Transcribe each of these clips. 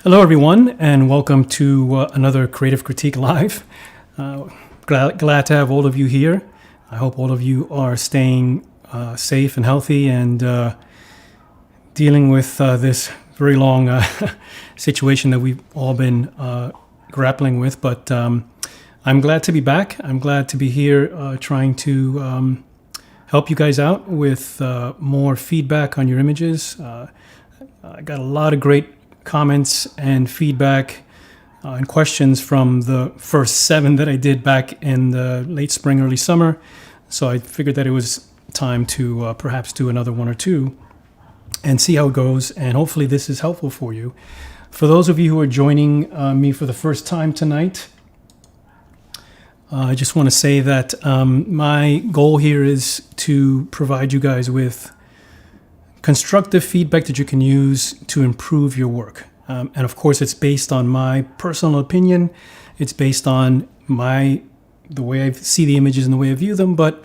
Hello, everyone, and welcome to another Creative Critique Live. Glad to have all of you here. I hope all of you are staying safe and healthy and dealing with this very long situation that we've all been grappling with. But I'm glad to be back. I'm glad to be here trying to help you guys out with more feedback on your images. I got a lot of great comments and feedback and questions from the first 7 that I did back in the late spring, early summer. So I figured that it was time to perhaps do another 1 or 2 and see how it goes. And hopefully this is helpful for you. For those of you who are joining me for the first time tonight, I just want to say that my goal here is to provide you guys with constructive feedback that you can use to improve your work. And of course, it's based on my personal opinion. It's based on the way I see the images and the way I view them. But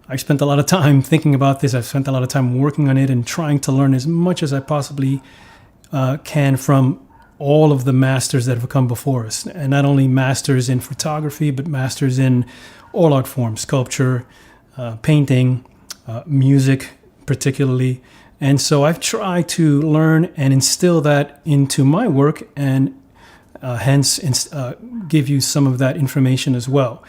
I spent a lot of time thinking about this. I've spent a lot of time working on it and trying to learn as much as I possibly can from all of the masters that have come before us. And not only masters in photography, but masters in all art forms, sculpture, painting, music particularly. And so I've tried to learn and instill that into my work and hence give you some of that information as well.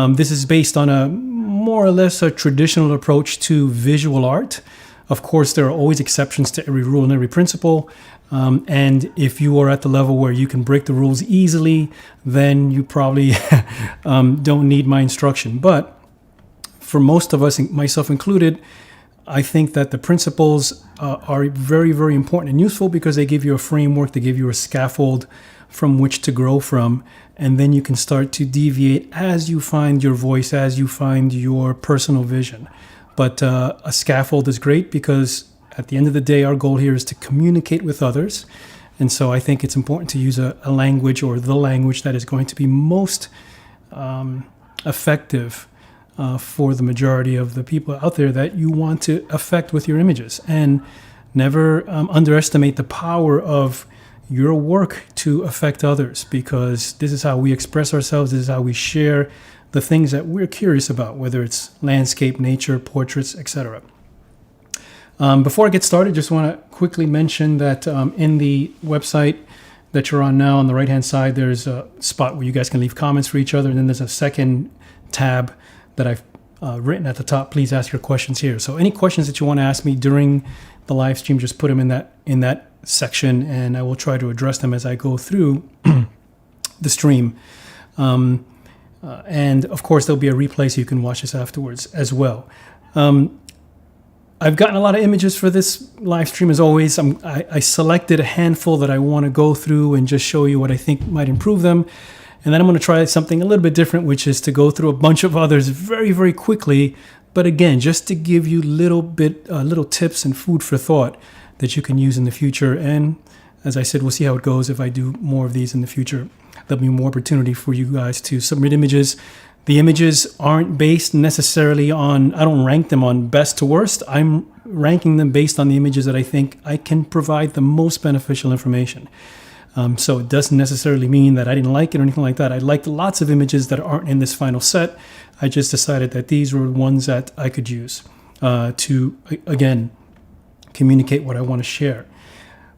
This is based on a more or less a traditional approach to visual art. Of course, there are always exceptions to every rule and every principle. And if you are at the level where you can break the rules easily, then you probably don't need my instruction. But for most of us, myself included, I think that the principles are very, very important and useful because they give you a framework, they give you a scaffold from which to grow from, and then you can start to deviate as you find your voice, as you find your personal vision. But a scaffold is great because at the end of the day, our goal here is to communicate with others. And so I think it's important to use a language or the language that is going to be most effective for the majority of the people out there that you want to affect with your images. And never underestimate the power of your work to affect others, because this is how we express ourselves. This is how we share the things that we're curious about, whether it's landscape, nature, portraits, etc. Before I get started, just want to quickly mention that in the website that you're on now, on the right-hand side, there's a spot where you guys can leave comments for each other. And then there's a second tab that I've written at the top. Please ask your questions here. So any questions that you want to ask me during the live stream, just put them in that section, and I will try to address them as I go through the stream. And of course, there'll be a replay so you can watch this afterwards as well. I've gotten a lot of images for this live stream as always. I selected a handful that I want to go through and just show you what I think might improve them. And then I'm going to try something a little bit different, which is to go through a bunch of others very, very quickly. But again, just to give you little tips and food for thought that you can use in the future. And as I said, we'll see how it goes. If I do more of these in the future, there'll be more opportunity for you guys to submit images. The images aren't based necessarily on, I don't rank them on best to worst. I'm ranking them based on the images that I think I can provide the most beneficial information. So it doesn't necessarily mean that I didn't like it or anything like that. I liked lots of images that aren't in this final set. I just decided that these were ones that I could use to, again, communicate what I want to share.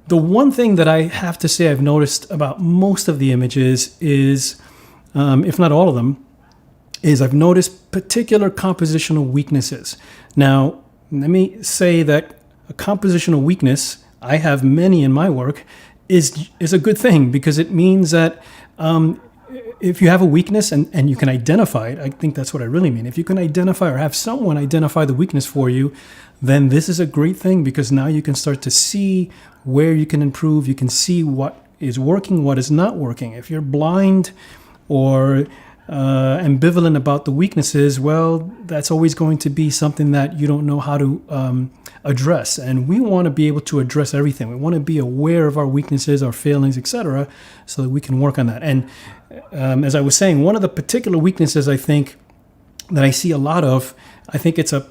The one thing that I have to say I've noticed about most of the images is, if not all of them, is I've noticed particular compositional weaknesses. Now, let me say that a compositional weakness, I have many in my work, is a good thing, because it means that if you have a weakness and you can identify it, I think that's what I really mean. If you can identify or have someone identify the weakness for you, then this is a great thing, because now you can start to see where you can improve. You can see what is working, what is not working. If you're blind or ambivalent about the weaknesses, well, that's always going to be something that you don't know how to address. And we want to be able to address everything. We want to be aware of our weaknesses, our failings, etc., so that we can work on that. And as I was saying, one of the particular weaknesses I think that I see a lot of, I think it's a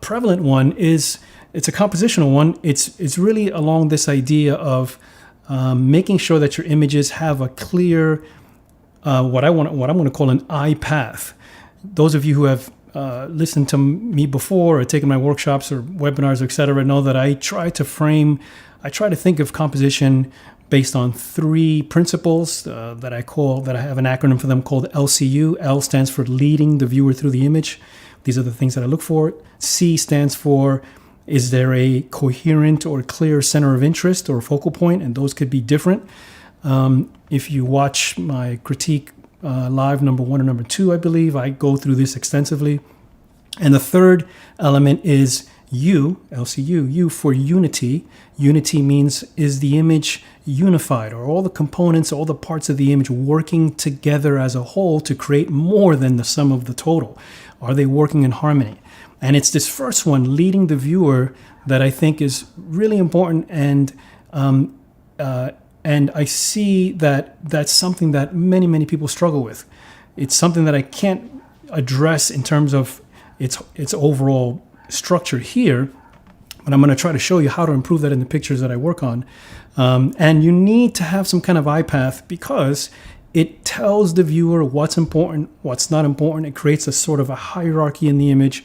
prevalent one, is it's a compositional one. It's really along this idea of making sure that your images have a clear, what I'm going to call an eye path. Those of you who have listened to me before or taken my workshops or webinars, etc., know that I try to think of composition based on three principles that I have an acronym for them called LCU. L stands for leading the viewer through the image. These are the things that I look for. C stands for, is there a coherent or clear center of interest or focal point? And those could be different. If you watch my critique live number 1 or number 2, I believe, I go through this extensively. And the third element is U, LCU, U for unity. Unity means, is the image unified? Are all the components, all the parts of the image working together as a whole to create more than the sum of the total? Are they working in harmony? And it's this first one, leading the viewer, that I think is really important. And I see that that's something that many, many people struggle with. It's something that I can't address in terms of its overall structure here, but I'm going to try to show you how to improve that in the pictures that I work on. And you need to have some kind of eye path because it tells the viewer what's important, what's not important. It creates a sort of a hierarchy in the image,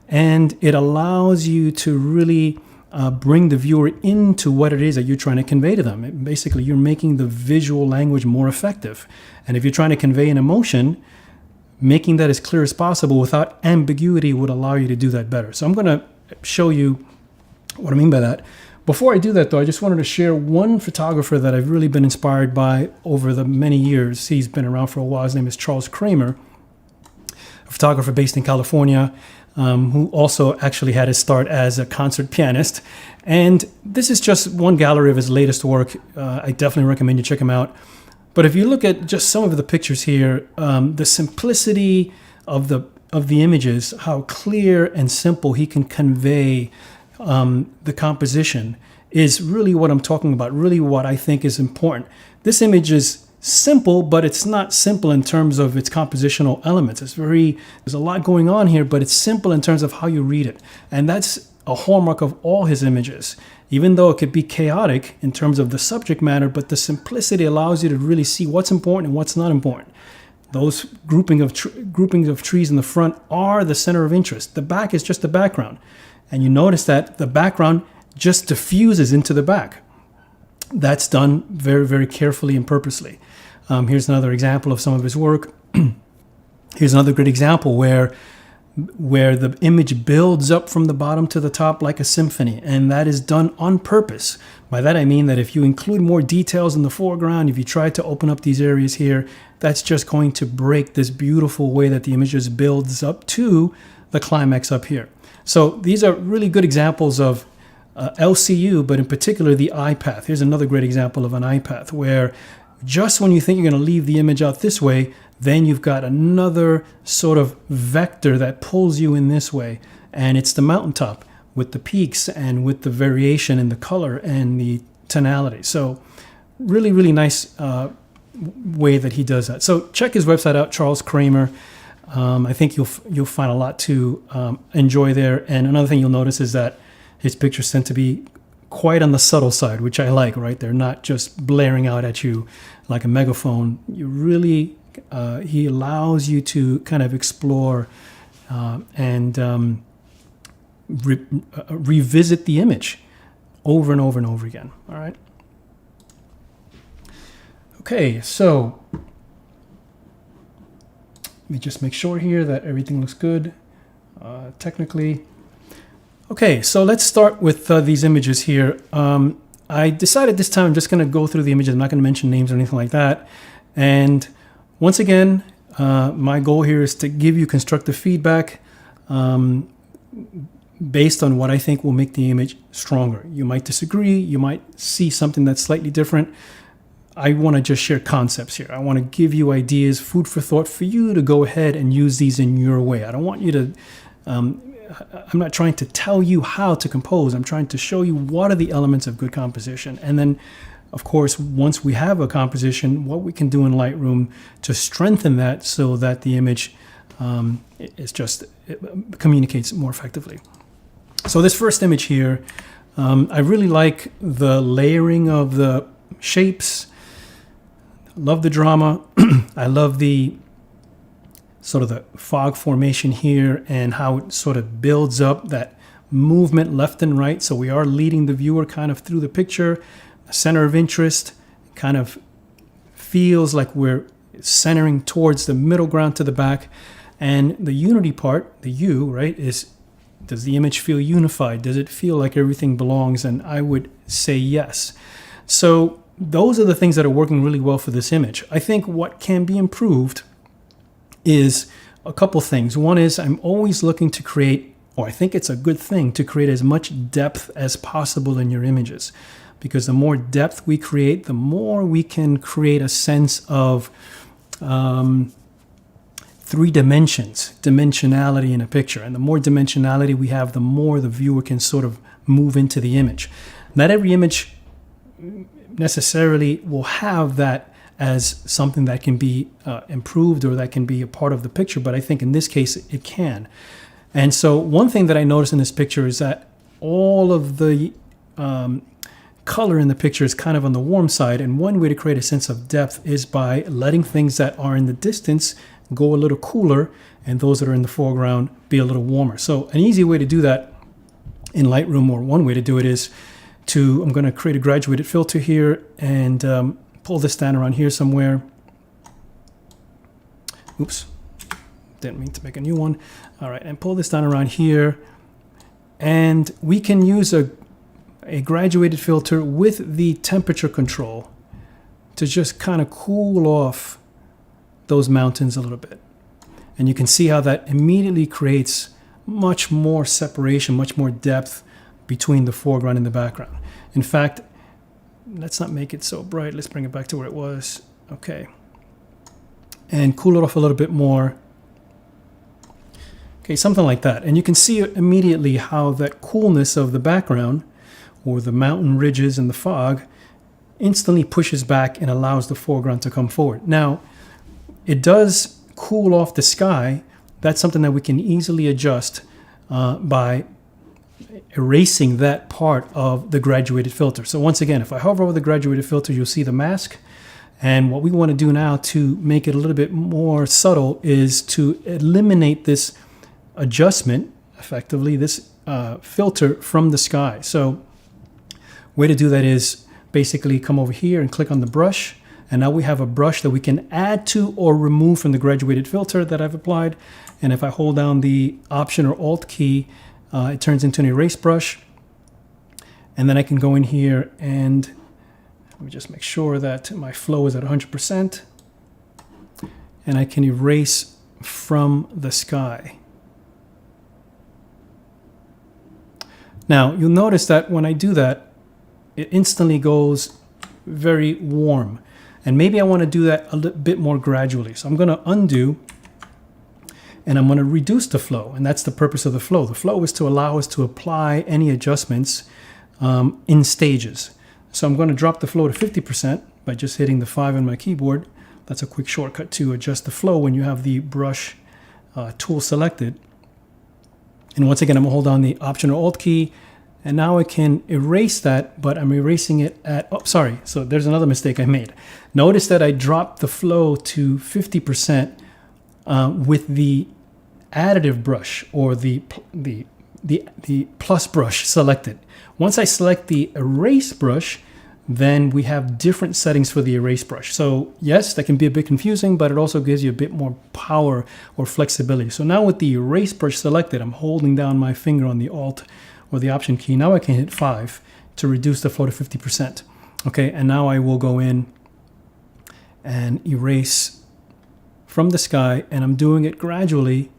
and it allows you to really bring the viewer into what it is that you're trying to convey to them. Basically, you're making the visual language more effective. And if you're trying to convey an emotion, making that as clear as possible without ambiguity would allow you to do that better. So I'm going to show you what I mean by that. Before I do that, though, I just wanted to share one photographer that I've really been inspired by over the many years. He's been around for a while. His name is Charles Kramer, a photographer based in California, who also actually had his start as a concert pianist. And this is just one gallery of his latest work. I definitely recommend you check him out. But if you look at just some of the pictures here, the simplicity of the images, how clear and simple he can convey the composition is really what I'm talking about, really what I think is important. This image is simple, but it's not simple in terms of its compositional elements. There's a lot going on here, but it's simple in terms of how you read it. And that's a hallmark of all his images, even though it could be chaotic in terms of the subject matter, but the simplicity allows you to really see what's important and what's not important. Those groupings of trees in the front are the center of interest. The back is just the background. And you notice that the background just diffuses into the back. That's done very, very carefully and purposely. Here's another example of some of his work. Here's another great example where the image builds up from the bottom to the top like a symphony, and that is done on purpose. By that I mean that if you include more details in the foreground, if you try to open up these areas here, that's just going to break this beautiful way that the image just builds up to the climax up here. So these are really good examples of LCU, but in particular the eye path. Here's another great example of an eye path where just when you think you're going to leave the image out this way, then you've got another sort of vector that pulls you in this way. And it's the mountaintop with the peaks and with the variation in the color and the tonality. So really, really nice way that he does that. So check his website out, Charles Kramer. I think you'll find a lot to enjoy there. And another thing you'll notice is that his pictures tend to be quite on the subtle side, which I like, right? They're not just blaring out at you like a megaphone. You really, he allows you to kind of explore and revisit the image over and over and over again, all right? Okay, so let me just make sure here that everything looks good technically. Okay, so let's start with these images here. I decided this time I'm just going to go through the images. I'm not going to mention names or anything like that. And once again, my goal here is to give you constructive feedback based on what I think will make the image stronger. You might disagree. You might see something that's slightly different. I want to just share concepts here. I want to give you ideas, food for thought for you to go ahead and use these in your way. I don't want you to... I'm not trying to tell you how to compose. I'm trying to show you what are the elements of good composition. And then, of course, once we have a composition, what we can do in Lightroom to strengthen that so that the image it communicates more effectively. So this first image here, I really like the layering of the shapes. Love the drama. I love the sort of the fog formation here and how it sort of builds up that movement left and right. So we are leading the viewer kind of through the picture. The center of interest kind of feels like we're centering towards the middle ground to the back. And the unity part, the U, right, is, does the image feel unified? Does it feel like everything belongs? And I would say yes. So those are the things that are working really well for this image. I think what can be improved is a couple things. One is I'm always looking to create, or I think it's a good thing to create as much depth as possible in your images, because the more depth we create, the more we can create a sense of three dimensions, dimensionality in a picture. And the more dimensionality we have, the more the viewer can sort of move into the image. Not every image necessarily will have that as something that can be improved or that can be a part of the picture, but I think in this case it can. And so one thing that I noticed in this picture is that all of the color in the picture is kind of on the warm side, and one way to create a sense of depth is by letting things that are in the distance go a little cooler and those that are in the foreground be a little warmer. So an easy way to do that in Lightroom, or one way to do it, is to, I'm going to create a graduated filter here and pull this down around here somewhere. Oops, didn't mean to make a new one. All right, and pull this down around here. And we can use a graduated filter with the temperature control to just kind of cool off those mountains a little bit. And you can see how that immediately creates much more separation, much more depth between the foreground and the background. In fact, let's not make it so bright. Let's bring it back to where it was. Okay. And cool it off a little bit more. Okay, something like that. And you can see immediately how that coolness of the background, or the mountain ridges and the fog, instantly pushes back and allows the foreground to come forward. Now, it does cool off the sky. That's something that we can easily adjust by erasing that part of the graduated filter. So once again, if I hover over the graduated filter, you'll see the mask. And what we want to do now to make it a little bit more subtle is to eliminate this adjustment, effectively, this filter from the sky. So way to do that is basically come over here and click on the brush. And now we have a brush that we can add to or remove from the graduated filter that I've applied. And if I hold down the Option or Alt key, it turns into an erase brush. And then I can go in here and let me just make sure that my flow is at 100%. And I can erase from the sky. Now, you'll notice that when I do that, it instantly goes very warm. And maybe I want to do that a little bit more gradually. So I'm going to undo and I'm going to reduce the flow. And that's the purpose of the flow. The flow is to allow us to apply any adjustments in stages. So I'm going to drop the flow to 50% by just hitting the 5 on my keyboard. That's a quick shortcut to adjust the flow when you have the brush tool selected. And once again, I'm going to hold down the Option or Alt key. And now I can erase that, but I'm erasing it at, oh, sorry. So there's another mistake I made. Notice that I dropped the flow to 50% with the additive brush, or the plus brush selected. Once I select the erase brush, then we have different settings for the erase brush. So yes, that can be a bit confusing, but it also gives you a bit more power or flexibility. So now with the erase brush selected, I'm holding down my finger on the Alt or the Option key. Now I can hit 5 to reduce the flow to 50%. Okay, and now I will go in and erase from the sky, and I'm doing it gradually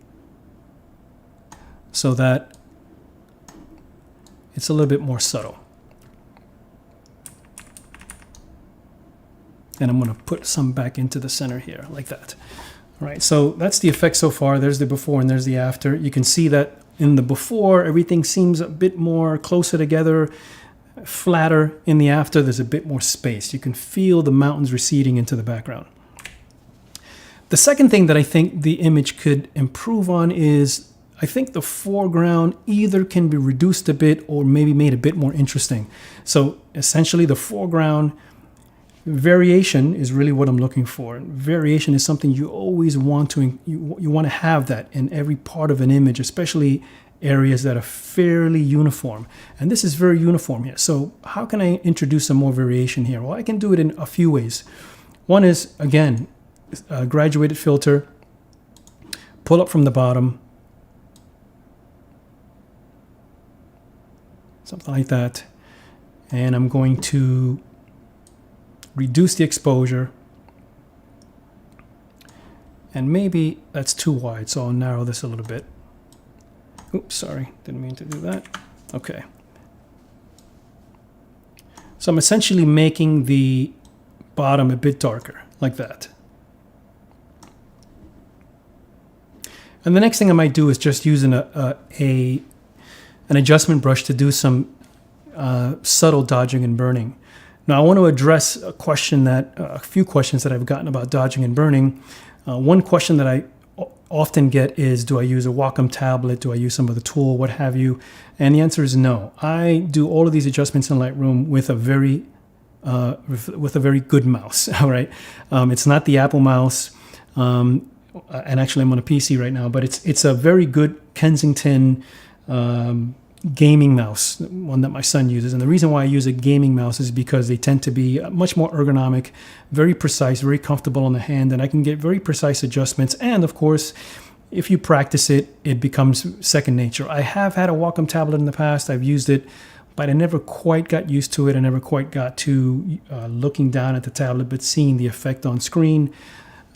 so that it's a little bit more subtle. And I'm going to put some back into the center here, like that. All right, so that's the effect so far. There's the before and there's the after. You can see that in the before, everything seems a bit more closer together, flatter. In the after, there's a bit more space. You can feel the mountains receding into the background. The second thing that I think the image could improve on is, I think the foreground either can be reduced a bit or maybe made a bit more interesting. So essentially the foreground variation is really what I'm looking for. Variation is something you always want to, you want to have that in every part of an image, especially areas that are fairly uniform. And this is very uniform here. So how can I introduce some more variation here? Well, I can do it in a few ways. One is, again, a graduated filter, pull up from the bottom, something like that. And I'm going to reduce the exposure. And maybe that's too wide, so I'll narrow this a little bit. Oops, sorry, didn't mean to do that. Okay. So I'm essentially making the bottom a bit darker, like that. And the next thing I might do is just use an adjustment brush to do some subtle dodging and burning. Now I want to address a few questions that I've gotten about dodging and burning. One question that I often get is, do I use a Wacom tablet? Do I use some other tool? What have you? And the answer is no. I do all of these adjustments in Lightroom with a very good mouse. All right, it's not the Apple mouse, and actually I'm on a PC right now, but it's a very good Kensington gaming mouse, one that my son uses. And the reason why I use a gaming mouse is because they tend to be much more ergonomic, very precise, very comfortable on the hand, and I can get very precise adjustments. And of course, if you practice it, it becomes second nature. I have had a Wacom tablet in the past. I've used it, but I never quite got used to it. I never quite got to looking down at the tablet, but seeing the effect on screen.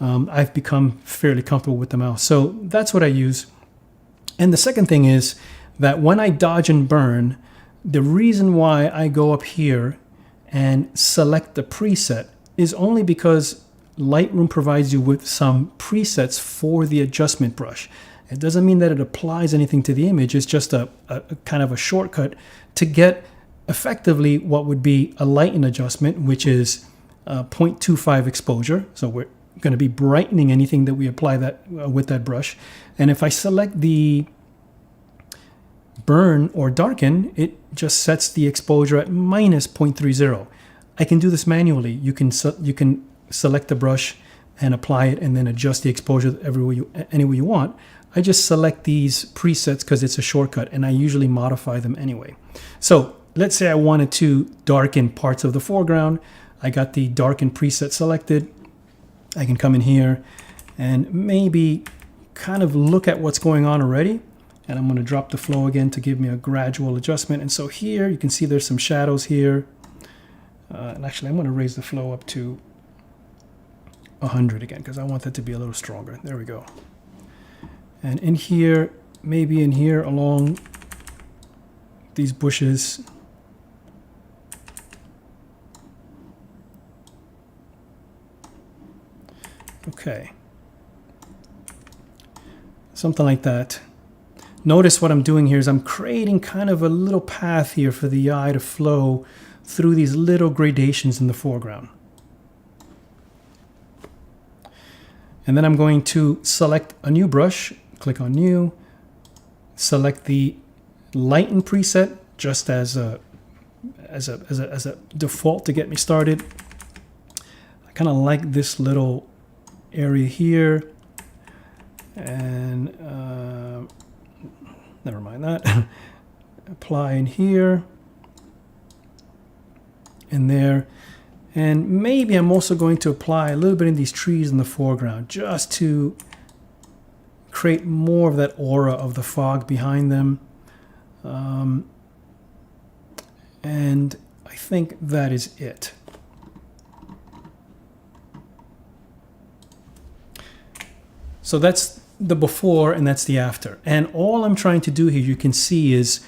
I've become fairly comfortable with the mouse. So that's what I use. And the second thing is that when I dodge and burn, the reason why I go up here and select the preset is only because Lightroom provides you with some presets for the adjustment brush. It doesn't mean that it applies anything to the image. It's just a kind of a shortcut to get effectively what would be a lighten adjustment, which is 0.25 exposure. So we're going to be brightening anything that we apply that with that brush. And if I select the burn or darken, it just sets the exposure at minus 0.30. I can do this manually. You can select the brush and apply it and then adjust the exposure any way you want. I just select these presets because it's a shortcut, and I usually modify them anyway. So let's say I wanted to darken parts of the foreground. I got the darken preset selected. I can come in here and maybe kind of look at what's going on already. And I'm going to drop the flow again to give me a gradual adjustment. And so here you can see there's some shadows here. And actually I'm going to raise the flow up to 100 again because I want that to be a little stronger. There we go. And in here, maybe in here along these bushes, okay, something like that. Notice what I'm doing here is I'm creating kind of a little path here for the eye to flow through these little gradations in the foreground. And then I'm going to select a new brush, click on new, select the lighten preset just as a default to get me started. I kind of like this little area here, and never mind that. Apply in here, in there, and maybe I'm also going to apply a little bit in these trees in the foreground just to create more of that aura of the fog behind them. And I think that is it. So that's the before and that's the after. And all I'm trying to do here, you can see, is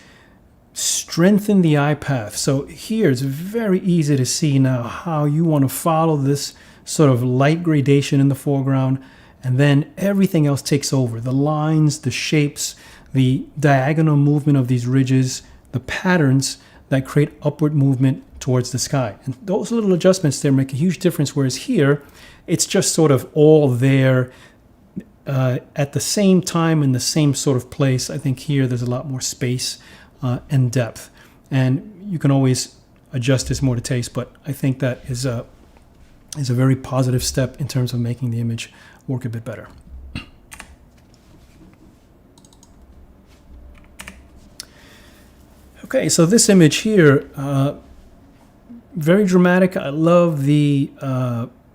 strengthen the eye path. So here it's very easy to see now how you want to follow this sort of light gradation in the foreground, and then everything else takes over. The lines, the shapes, the diagonal movement of these ridges, the patterns that create upward movement towards the sky. And those little adjustments there make a huge difference, whereas here it's just sort of all there at the same time in the same sort of place. I think here there's a lot more space and depth, and you can always adjust this more to taste, but I think that is is a very positive step in terms of making the image work a bit better. Okay, so this image here, very dramatic. I love the,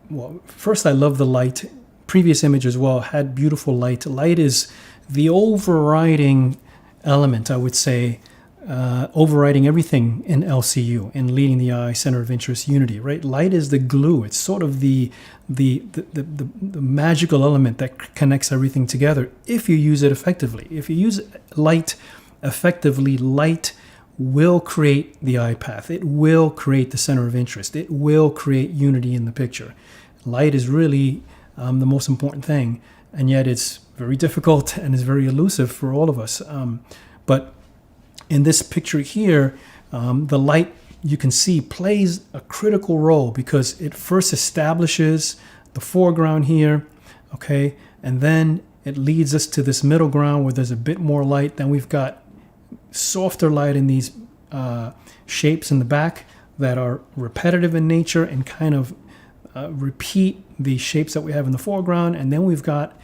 well, first I love the light. Previous image as well had beautiful light. Light is the overriding element, I would say, overriding everything in LCU, in leading the eye, center of interest, unity, right? Light is the glue. It's sort of the magical element that connects everything together if you use it effectively. If you use light effectively, light will create the eye path. It will create the center of interest. It will create unity in the picture. Light is really the most important thing, and yet it's very difficult and is very elusive for all of us. But in this picture here, the light, you can see, plays a critical role because it first establishes the foreground here, okay, and then it leads us to this middle ground where there's a bit more light. Then we've got softer light in these shapes in the back that are repetitive in nature and kind of repeat the shapes that we have in the foreground. And then we've got,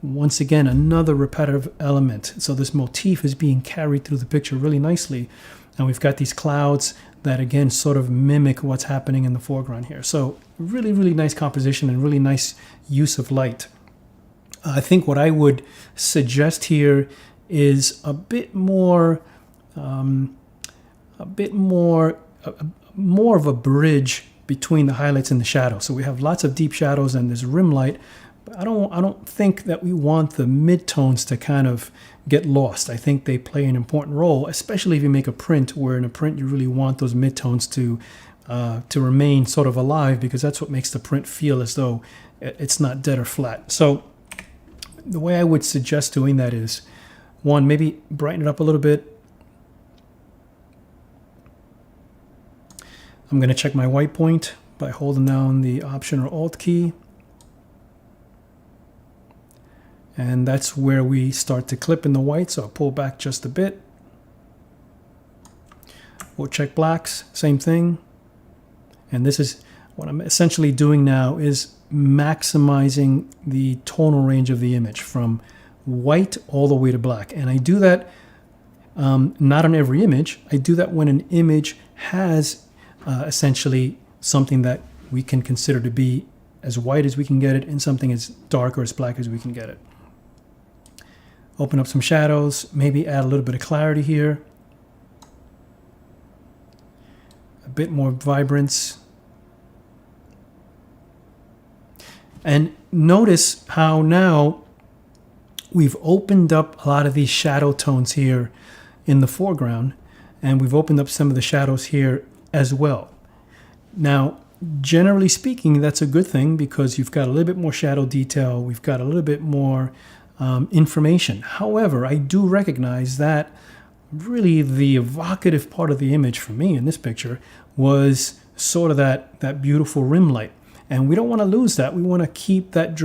once again, another repetitive element. So this motif is being carried through the picture really nicely. And we've got these clouds that, again, sort of mimic what's happening in the foreground here. So really, really nice composition and really nice use of light. I think what I would suggest here is a bit more more of a bridge between the highlights and the shadows. So we have lots of deep shadows and this rim light, but I don't think that we want the midtones to kind of get lost. I think they play an important role, especially if you make a print, where in a print you really want those midtones to remain sort of alive, because that's what makes the print feel as though it's not dead or flat. So the way I would suggest doing that is, one, maybe brighten it up a little bit. I'm going to check my white point by holding down the Option or Alt key. And that's where we start to clip in the white, so I'll pull back just a bit. We'll check blacks, same thing. And this is what I'm essentially doing now, is maximizing the tonal range of the image from white all the way to black. And I do that not on every image. I do that when an image has essentially something that we can consider to be as white as we can get it and something as dark or as black as we can get it. Open up some shadows, maybe add a little bit of clarity here. A bit more vibrance. And notice how now we've opened up a lot of these shadow tones here in the foreground, and we've opened up some of the shadows here as well. Now, generally speaking, that's a good thing because you've got a little bit more shadow detail, we've got a little bit more information. However, I do recognize that really the evocative part of the image for me in this picture was sort of that beautiful rim light. And we don't want to lose that. We want to keep that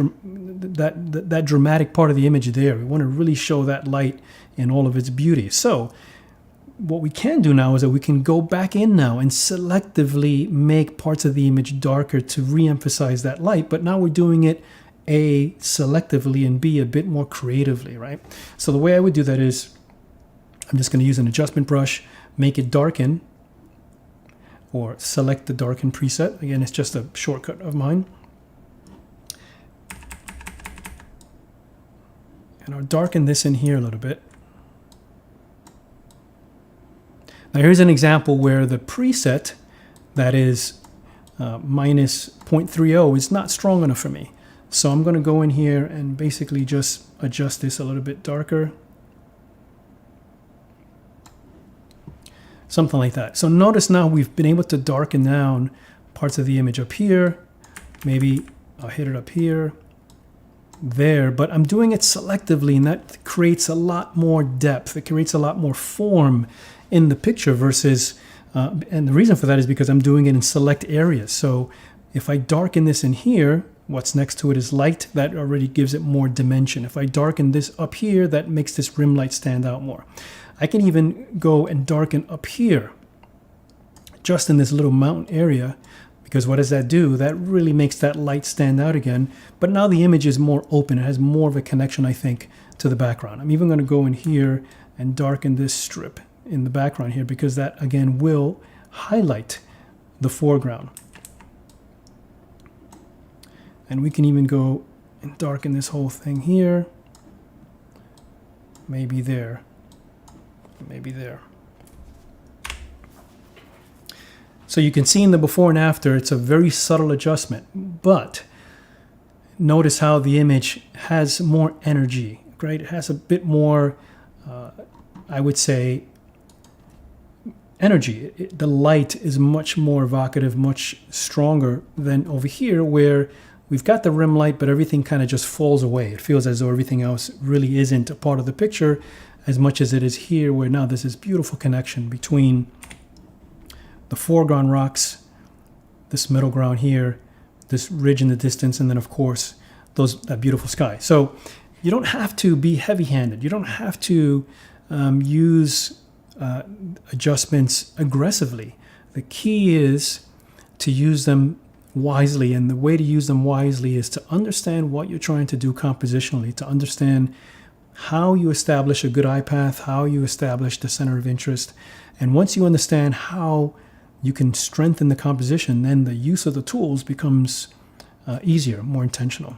dramatic part of the image there. We want to really show that light in all of its beauty. So what we can do now is that we can go back in now and selectively make parts of the image darker to re-emphasize that light. But now we're doing it A, selectively, and B, a bit more creatively, right? So the way I would do that is I'm just going to use an adjustment brush, make it darken, or select the darken preset. Again, it's just a shortcut of mine. And I'll darken this in here a little bit. Now here's an example where the preset, that is minus 0.30, is not strong enough for me. So I'm going to go in here and basically just adjust this a little bit darker. Something like that. So notice now we've been able to darken down parts of the image up here. Maybe I'll hit it up here, there, but I'm doing it selectively, and that creates a lot more depth. It creates a lot more form in the picture versus, and the reason for that is because I'm doing it in select areas. So if I darken this in here, what's next to it is light. That already gives it more dimension. If I darken this up here, that makes this rim light stand out more. I can even go and darken up here, just in this little mountain area, Because what does that do? That really makes that light stand out again. But now the image is more open. It has more of a connection, I think, to the background. I'm even going to go in here and darken this strip in the background here, because that, again, will highlight the foreground. And we can even go and darken this whole thing here. Maybe there. Maybe there. So you can see in the before and after, it's a very subtle adjustment, but notice how the image has more energy, right? It has a bit more, I would say, energy. The light is much more evocative, much stronger than over here, where we've got the rim light, but everything kind of just falls away. It feels as though everything else really isn't a part of the picture as much as it is here, where now there's this beautiful connection between the foreground rocks, this middle ground here, this ridge in the distance, and then of course that beautiful sky. So you don't have to be heavy-handed. You don't have to use adjustments aggressively. The key is to use them wisely, and the way to use them wisely is to understand what you're trying to do compositionally, to understand how you establish a good eye path, how you establish the center of interest. And once you understand how you can strengthen the composition, then the use of the tools becomes easier, more intentional.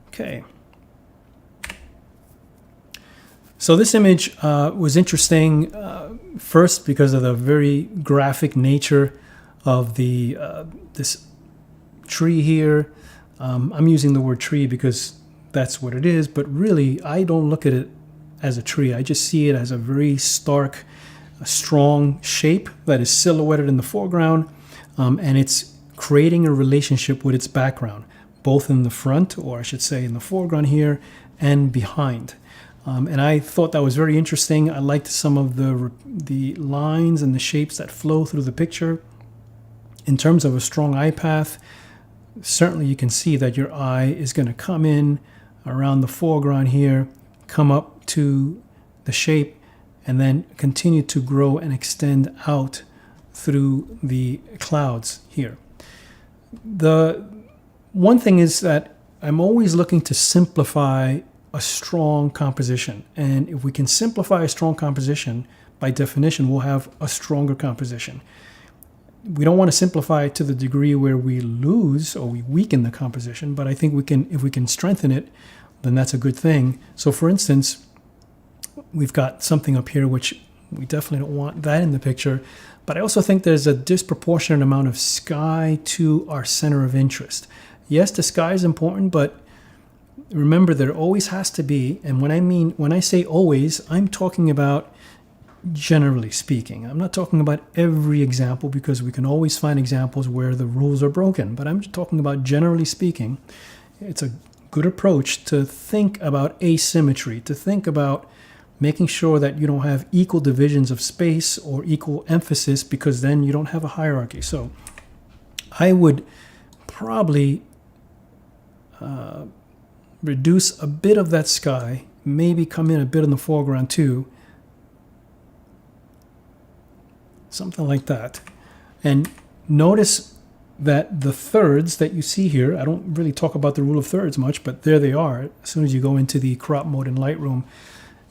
Okay. So this image was interesting first because of the very graphic nature of the this tree here. I'm using the word tree because that's what it is, but really I don't look at it as a tree. I just see it as a very stark, strong shape that is silhouetted in the foreground, and it's creating a relationship with its background, both in the front, or I should say in the foreground here, and behind. And I thought that was very interesting. I liked some of the lines and the shapes that flow through the picture. In terms of a strong eye path, certainly you can see that your eye is going to come in around the foreground here, come up to the shape, and then continue to grow and extend out through the clouds here. The one thing is that I'm always looking to simplify a strong composition. And if we can simplify a strong composition, by definition, we'll have a stronger composition. We don't want to simplify it to the degree where we lose or we weaken the composition, but I think we can, if we can strengthen it, then that's a good thing. So for instance, we've got something up here which we definitely don't want that in the picture, but I also think there's a disproportionate amount of sky to our center of interest. Yes, the sky is important, but remember there always has to be, and when I say always, I'm talking about generally speaking. I'm not talking about every example, because we can always find examples where the rules are broken, but I'm talking about generally speaking. It's a good approach to think about asymmetry, to think about making sure that you don't have equal divisions of space or equal emphasis, because then you don't have a hierarchy. So I would probably reduce a bit of that sky, maybe come in a bit in the foreground too, something like that. And notice that the thirds that you see here, I don't really talk about the rule of thirds much, but there they are. As soon as you go into the crop mode in Lightroom,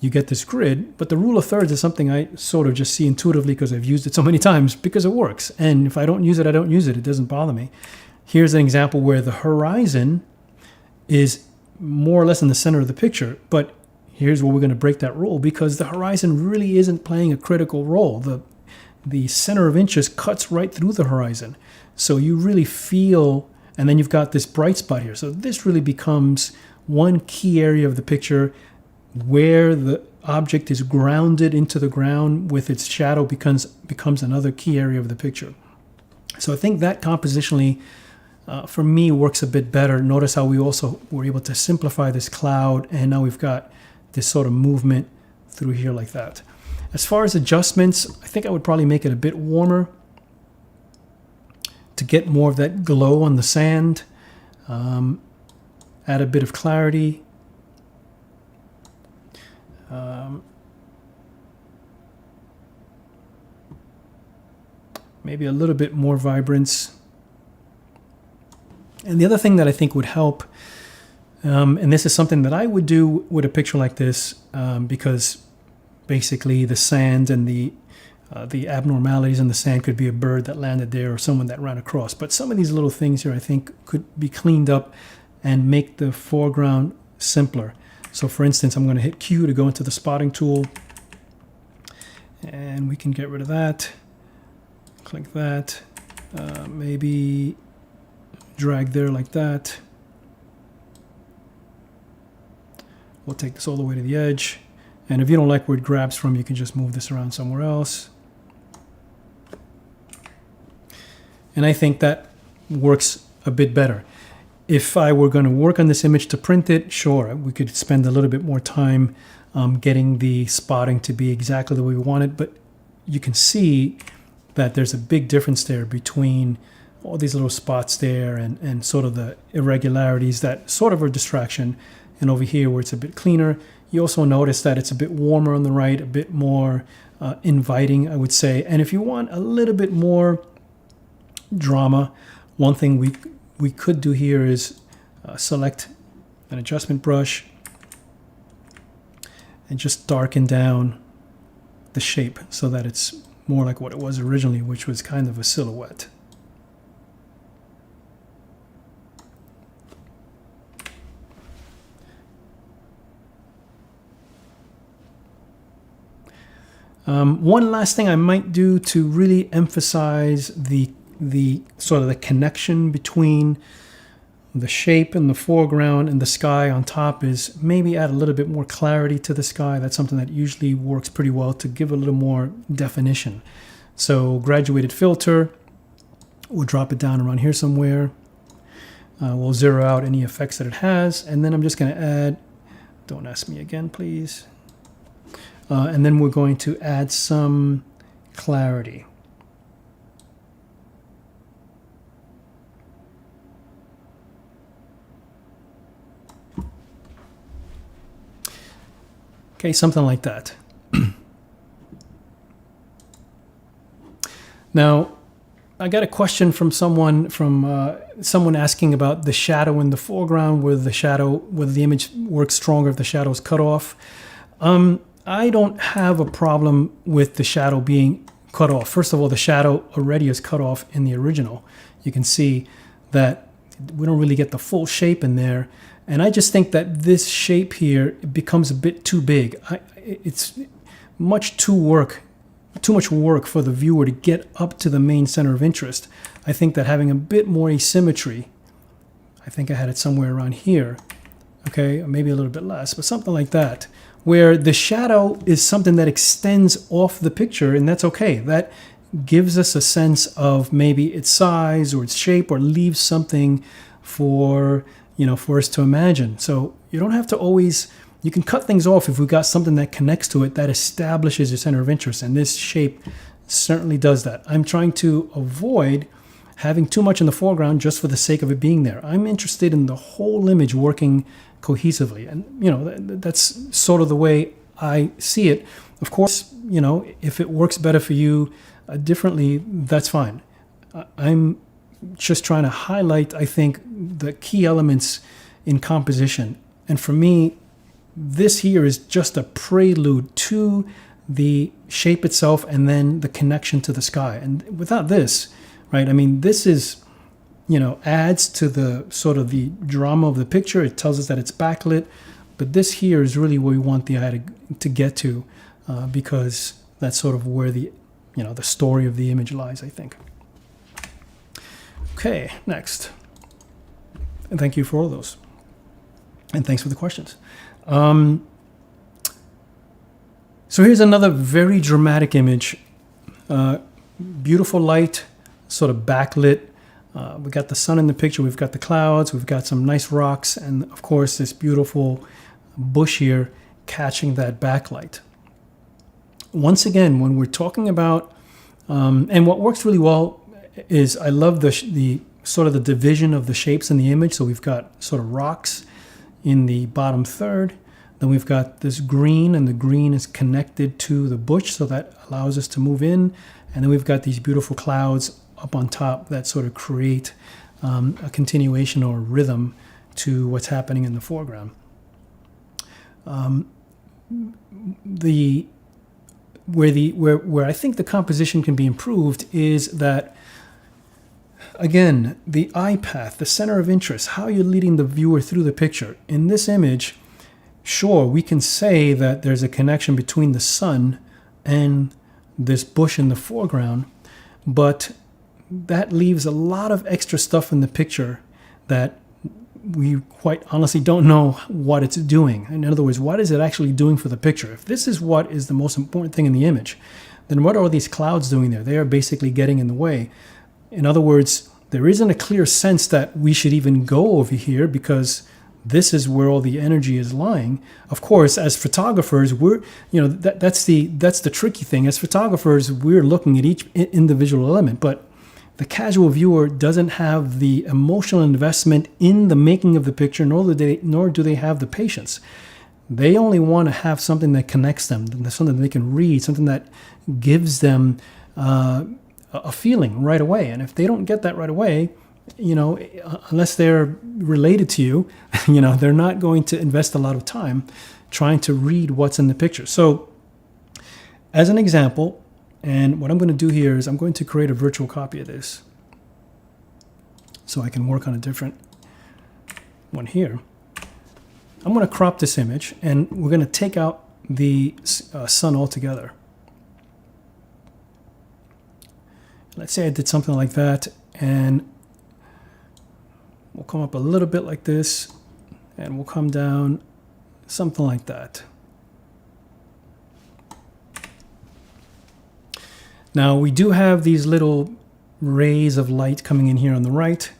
you get this grid. But the rule of thirds is something I sort of just see intuitively because I've used it so many times, because it works. And if I don't use it, I don't use it. It doesn't bother me. Here's an example where the horizon is more or less in the center of the picture, but here's where we're going to break that rule, because the horizon really isn't playing a critical role. The center of interest cuts right through the horizon. So you really feel, and then you've got this bright spot here. So this really becomes one key area of the picture where the object is grounded into the ground with its shadow becomes another key area of the picture. So I think that compositionally, for me, works a bit better. Notice how we also were able to simplify this cloud, and now we've got this sort of movement through here like that. As far as adjustments, I think I would probably make it a bit warmer to get more of that glow on the sand, add a bit of clarity. maybe a little bit more vibrance. And the other thing that I think would help, and this is something that I would do with a picture like this, because basically the sand and the abnormalities in the sand could be a bird that landed there or someone that ran across. But some of these little things here I think could be cleaned up and make the foreground simpler. So for instance, I'm going to hit Q to go into the spotting tool, and we can get rid of that. Click that. Maybe drag there like that. We'll take this all the way to the edge. And if you don't like where it grabs from, you can just move this around somewhere else. And I think that works a bit better. If I were going to work on this image to print it, sure, we could spend a little bit more time getting the spotting to be exactly the way we want it. But you can see that there's a big difference there between all these little spots there and sort of the irregularities that sort of are a distraction. And over here where it's a bit cleaner, you also notice that it's a bit warmer on the right, a bit more inviting, I would say. And if you want a little bit more drama, one thing we could do here is select an adjustment brush and just darken down the shape so that it's more like what it was originally, which was kind of a silhouette. One last thing I might do to really emphasize the sort of the connection between the shape in the foreground and the sky on top is maybe add a little bit more clarity to the sky. That's something that usually works pretty well to give a little more definition. So graduated filter, we'll drop it down around here somewhere. We'll zero out any effects that it has, and then I'm just going to add, don't ask me again please, and then we're going to add some clarity. Okay, something like that. Now, I got a question from someone asking about the shadow in the foreground, whether the image works stronger if the shadow is cut off. I don't have a problem with the shadow being cut off. First of all, the shadow already is cut off in the original. You can see that we don't really get the full shape in there. And I just think that this shape here becomes a bit too big. It's much too much work for the viewer to get up to the main center of interest. I think that having a bit more asymmetry, I think I had it somewhere around here, okay, maybe a little bit less, but something like that, where the shadow is something that extends off the picture, and that's okay. That gives us a sense of maybe its size or its shape, or leaves something for us to imagine. So you don't have to always, you can cut things off if we've got something that connects to it that establishes your center of interest, and this shape certainly does that. I'm trying to avoid having too much in the foreground just for the sake of it being there. I'm interested in the whole image working cohesively, and that's sort of the way I see it. Of course, if it works better for you differently, that's fine. I'm just trying to highlight, I think, the key elements in composition. And for me, this here is just a prelude to the shape itself and then the connection to the sky. And without this, right, I mean, this is, adds to the sort of the drama of the picture. It tells us that it's backlit. But this here is really where we want the eye to get to, because that's sort of where the story of the image lies, I think. Okay, next. And thank you for all those. And thanks for the questions. So here's another very dramatic image. Beautiful light, sort of backlit. We got the sun in the picture. We've got the clouds. We've got some nice rocks. And, of course, this beautiful bush here catching that backlight. Once again, when we're talking about, and what works really well is I love the sort of the division of the shapes in the image. So we've got sort of rocks in the bottom third. Then we've got this green, and the green is connected to the bush, so that allows us to move in. And then we've got these beautiful clouds up on top that sort of create a continuation or rhythm to what's happening in the foreground. Where I think the composition can be improved is that, again, the eye path, the center of interest, how you're leading the viewer through the picture. In this image, sure, we can say that there's a connection between the sun and this bush in the foreground, but that leaves a lot of extra stuff in the picture that we quite honestly don't know what it's doing. In other words, what is it actually doing for the picture? If this is what is the most important thing in the image, then what are all these clouds doing there? They are basically getting in the way. In other words, there isn't a clear sense that we should even go over here because this is where all the energy is lying. Of course, as photographers, that's the tricky thing. As photographers, we're looking at each individual element, but the casual viewer doesn't have the emotional investment in the making of the picture, nor do they have the patience. They only want to have something that connects them, something that they can read, something that gives them a feeling right away. And if they don't get that right away, unless they're related to you, they're not going to invest a lot of time trying to read what's in the picture. So, as an example, and what I'm going to do here is I'm going to create a virtual copy of this so I can work on a different one here. I'm going to crop this image, and we're going to take out the sun altogether. Let's say I did something like that, and we'll come up a little bit like this, and we'll come down something like that. Now, we do have these little rays of light coming in here on the right,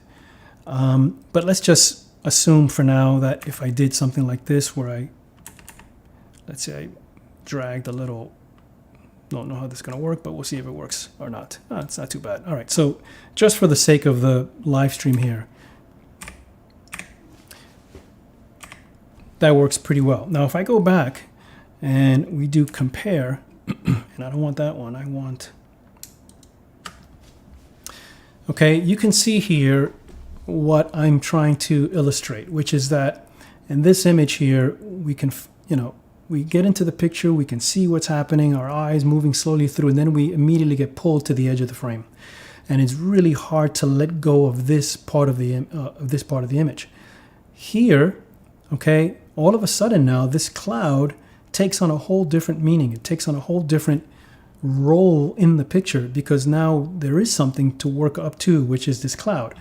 but let's just assume for now that if I did something like this where let's say I dragged a little, don't know how this is going to work, but we'll see if it works or not. Oh, it's not too bad. All right, so just for the sake of the live stream here, that works pretty well. Now, if I go back and we do compare, and I don't want that one, I want... Okay, you can see here what I'm trying to illustrate, which is that in this image here, we can, we get into the picture, we can see what's happening, our eyes moving slowly through, and then we immediately get pulled to the edge of the frame. And it's really hard to let go of this part of the image. Here, okay, all of a sudden now, this cloud takes on a whole different meaning. It takes on a whole different role in the picture because now there is something to work up to, which is this cloud.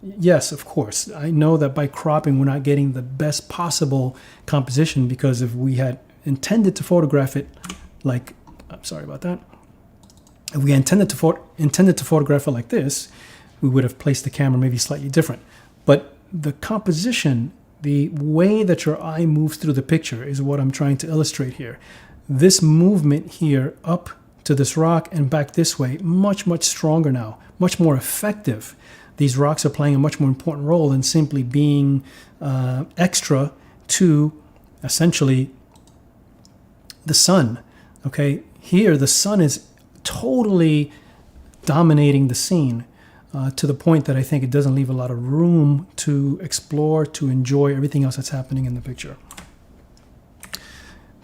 Yes, of course, I know that by cropping we're not getting the best possible composition, because if we had intended to photograph it like, I'm sorry about that, if we intended to photograph it like this, we would have placed the camera maybe slightly different. But the composition, the way that your eye moves through the picture is what I'm trying to illustrate here. This movement here up to this rock and back this way, much, much stronger now, much more effective. These rocks are playing a much more important role than simply being extra to essentially the sun. Okay, here the sun is totally dominating the scene to the point that I think it doesn't leave a lot of room to explore, to enjoy everything else that's happening in the picture.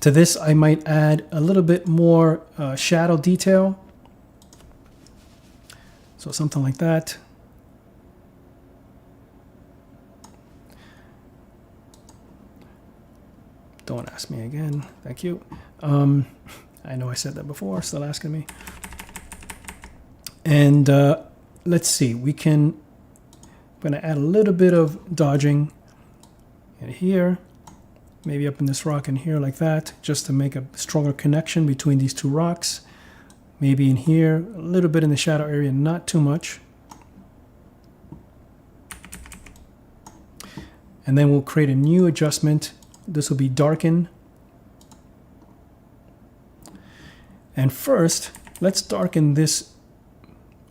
To this, I might add a little bit more shadow detail. So something like that. Don't ask me again. Thank you. I know I said that before, still asking me. And let's see, I'm going to add a little bit of dodging in here. Maybe up in this rock in here like that, just to make a stronger connection between these two rocks. Maybe in here, a little bit in the shadow area, not too much. And then we'll create a new adjustment. This will be darken. And first, let's darken this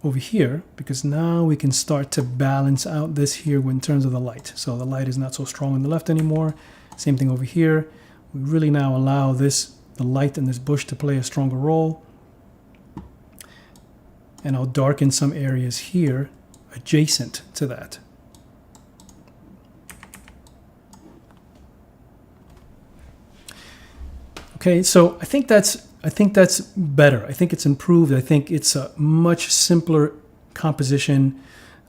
over here, because now we can start to balance out this here in terms of the light. So the light is not so strong on the left anymore. Same thing over here. We really now allow the light in this bush to play a stronger role. And I'll darken some areas here adjacent to that. Okay, so I think that's better. I think it's improved. I think it's a much simpler composition.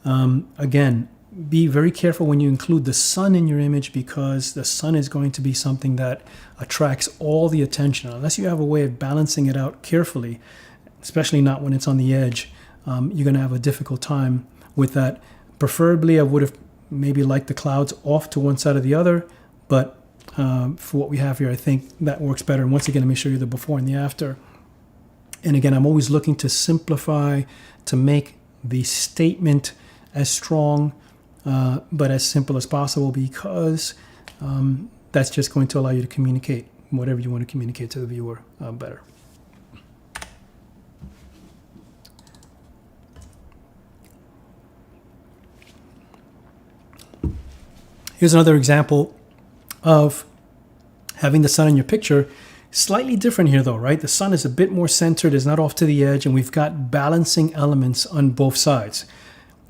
Again, be very careful when you include the sun in your image, because the sun is going to be something that attracts all the attention. Unless you have a way of balancing it out carefully, especially not when it's on the edge, you're going to have a difficult time with that. Preferably, I would have maybe liked the clouds off to one side or the other, but for what we have here, I think that works better. And once again, let me show you the before and the after. And again, I'm always looking to simplify, to make the statement as strong but as simple as possible, because that's just going to allow you to communicate whatever you want to communicate to the viewer better. Here's another example of having the sun in your picture. Slightly different here though, right? The sun is a bit more centered, is not off to the edge, and we've got balancing elements on both sides.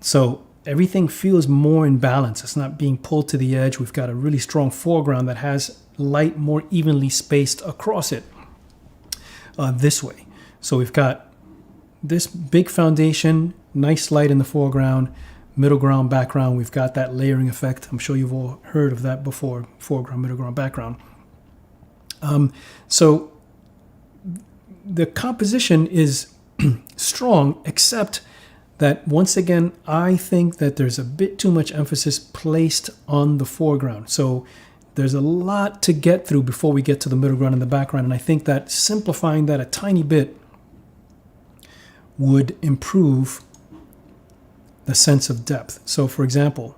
So everything feels more in balance. It's not being pulled to the edge. We've got a really strong foreground that has light more evenly spaced across it this way. So we've got this big foundation, nice light in the foreground, middle ground, background. We've got that layering effect. I'm sure you've all heard of that before, foreground, middle ground, background. So the composition is strong, except that once again, I think that there's a bit too much emphasis placed on the foreground. So there's a lot to get through before we get to the middle ground and the background. And I think that simplifying that a tiny bit would improve the sense of depth. So for example,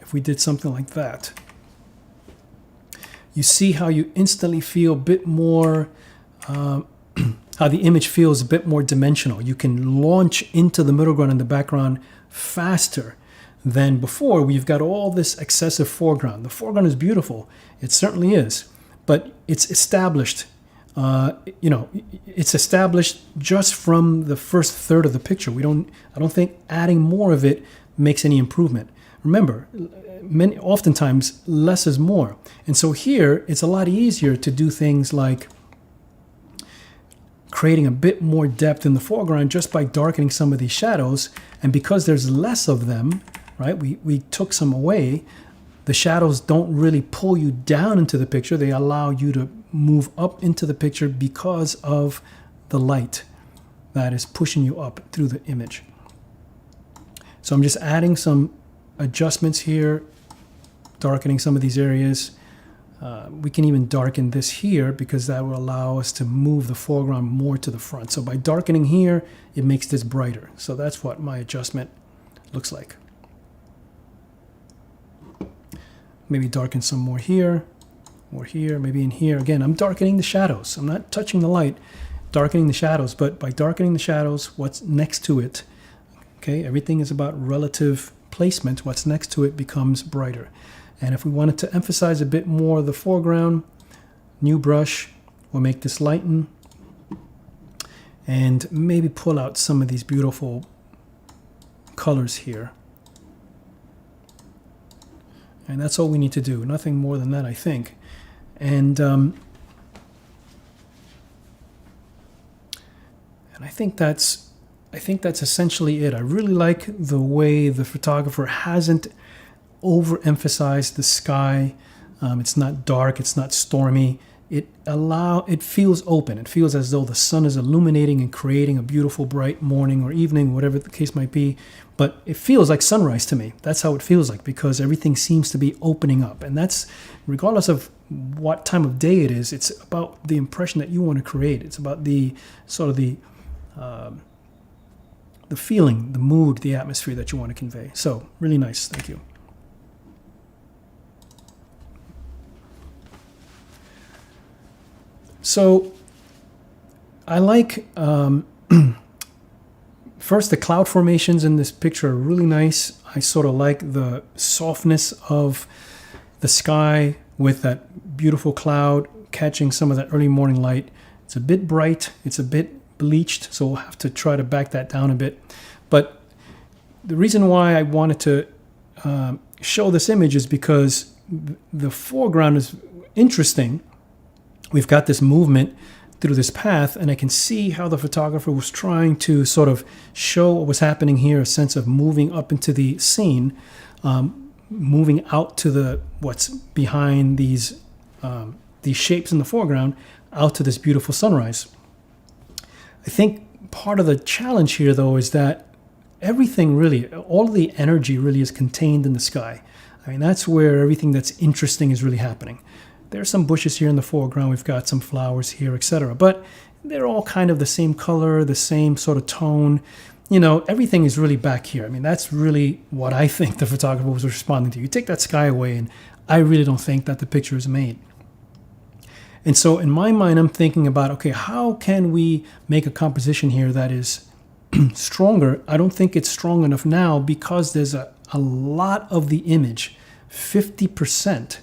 if we did something like that, you see how you instantly feel a bit more, how the image feels a bit more dimensional. You can launch into the middle ground and the background faster than before. We've got all this excessive foreground. The foreground is beautiful. It certainly is, but it's established. It's established just from the first third of the picture. I don't think adding more of it makes any improvement. Remember, oftentimes less is more. And so here, it's a lot easier to do things like creating a bit more depth in the foreground just by darkening some of these shadows. And because there's less of them, right, we took some away, the shadows don't really pull you down into the picture. They allow you to move up into the picture because of the light that is pushing you up through the image. So I'm just adding some adjustments here, darkening some of these areas. We can even darken this here because that will allow us to move the foreground more to the front. So by darkening here, it makes this brighter. So that's what my adjustment looks like. Maybe darken some more here, or here, maybe in here. Again, I'm darkening the shadows. I'm not touching the light, darkening the shadows, but by darkening the shadows, what's next to it, okay, everything is about relative placement. What's next to it becomes brighter. And if we wanted to emphasize a bit more of the foreground, new brush, we'll make this lighten and maybe pull out some of these beautiful colors here. And that's all we need to do. Nothing more than that, I think. And I think that's essentially it. I really like the way the photographer hasn't overemphasized the sky. It's not dark. It's not stormy. It feels open. It feels as though the sun is illuminating and creating a beautiful bright morning or evening, whatever the case might be. But it feels like sunrise to me. That's how it feels like, because everything seems to be opening up. And that's regardless of what time of day it is. It's about the impression that you want to create. It's about the sort of the feeling, the mood, the atmosphere that you want to convey. So really nice. Thank you. So I like, first, the cloud formations in this picture are really nice. I sort of like the softness of the sky with that beautiful cloud catching some of that early morning light. It's a bit bright, it's a bit bleached, so we'll have to try to back that down a bit. But the reason why I wanted to show this image is because the foreground is interesting. We've got this movement through this path, and I can see how the photographer was trying to sort of show what was happening here, a sense of moving up into the scene, moving out to the what's behind these shapes in the foreground, out to this beautiful sunrise. I think part of the challenge here, though, is that everything really, all of the energy really is contained in the sky. I mean, that's where everything that's interesting is really happening. There's some bushes here in the foreground. We've got some flowers here, etc. But they're all kind of the same color, the same sort of tone. You know, everything is really back here. I mean, that's really what I think the photographer was responding to. You take that sky away, and I really don't think that the picture is made. And so in my mind, I'm thinking about, okay, how can we make a composition here that is stronger? I don't think it's strong enough now because there's a lot of the image, 50%,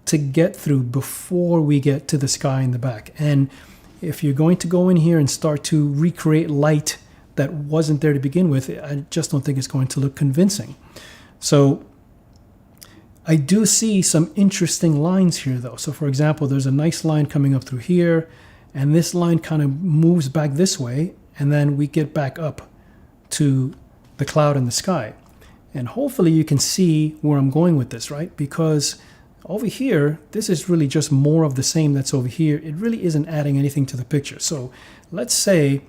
to get through before we get to the sky in the back. And if you're going to go in here and start to recreate light that wasn't there to begin with, I just don't think it's going to look convincing. So I do see some interesting lines here, though. So for example, there's a nice line coming up through here, and this line kind of moves back this way, and then we get back up to the cloud in the sky. And hopefully you can see where I'm going with this, right? Because over here, this is really just more of the same that's over here. It really isn't adding anything to the picture. So let's say,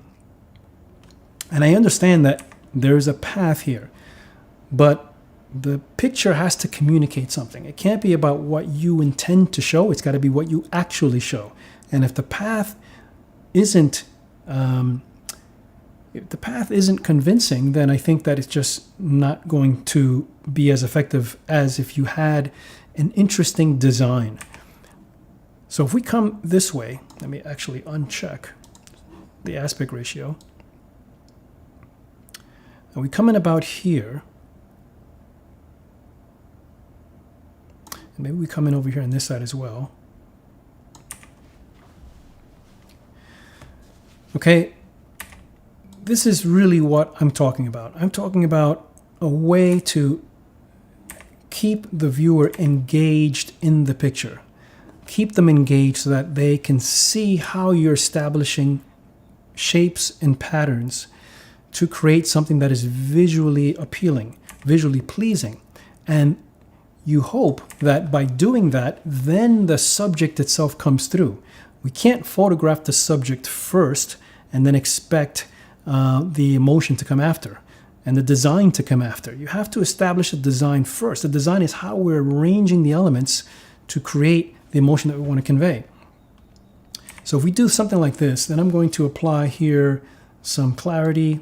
and I understand that there's a path here, but the picture has to communicate something. It can't be about what you intend to show. It's got to be what you actually show. And if the path isn't convincing, then I think that it's just not going to be as effective as if you had an interesting design. So if we come this way, let me actually uncheck the aspect ratio. And we come in about here. And maybe we come in over here on this side as well. Okay, this is really what I'm talking about. I'm talking about a way to keep the viewer engaged in the picture. Keep them engaged so that they can see how you're establishing shapes and patterns to create something that is visually appealing, visually pleasing. And you hope that by doing that, then the subject itself comes through. We can't photograph the subject first and then expect the emotion to come after and the design to come after. You have to establish a design first. The design is how we're arranging the elements to create the emotion that we want to convey. So if we do something like this, then I'm going to apply here some clarity,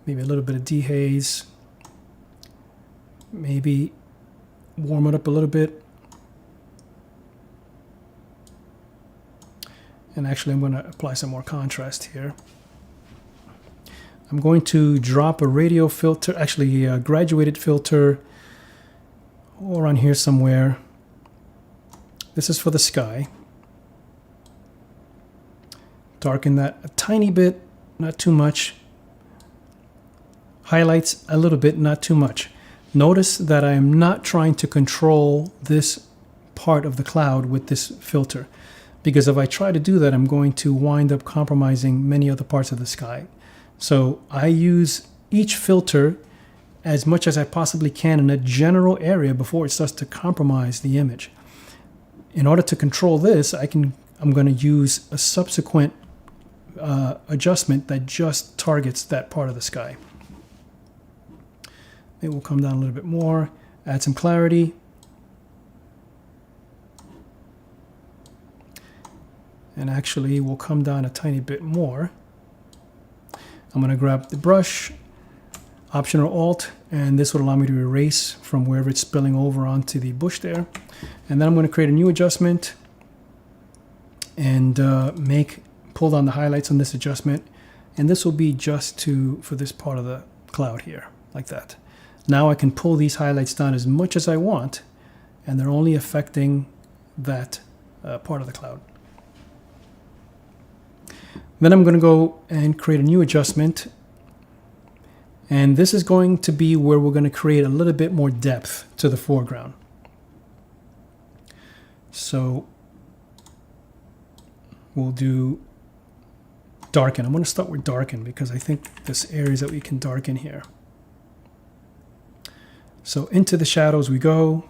maybe a little bit of dehaze, maybe warm it up a little bit. And actually I'm going to apply some more contrast here. I'm going to drop a radio filter, actually a graduated filter, around here somewhere. This is for the sky. Darken that a tiny bit, not too much. Highlights a little bit, not too much. Notice that I am not trying to control this part of the cloud with this filter, because if I try to do that, I'm going to wind up compromising many other parts of the sky. So I use each filter as much as I possibly can in a general area before it starts to compromise the image. In order to control this, I'm going to use a subsequent adjustment that just targets that part of the sky. Maybe we'll come down a little bit more, add some clarity. And actually, we'll come down a tiny bit more. I'm going to grab the brush, Option or Alt, and this would allow me to erase from wherever it's spilling over onto the bush there. And then I'm going to create a new adjustment and pull down the highlights on this adjustment. And this will be just for this part of the cloud here, like that. Now I can pull these highlights down as much as I want, and they're only affecting that part of the cloud. Then I'm going to go and create a new adjustment. And this is going to be where we're going to create a little bit more depth to the foreground. So we'll do darken. I'm going to start with darken because I think there's areas that we can darken here. So into the shadows we go.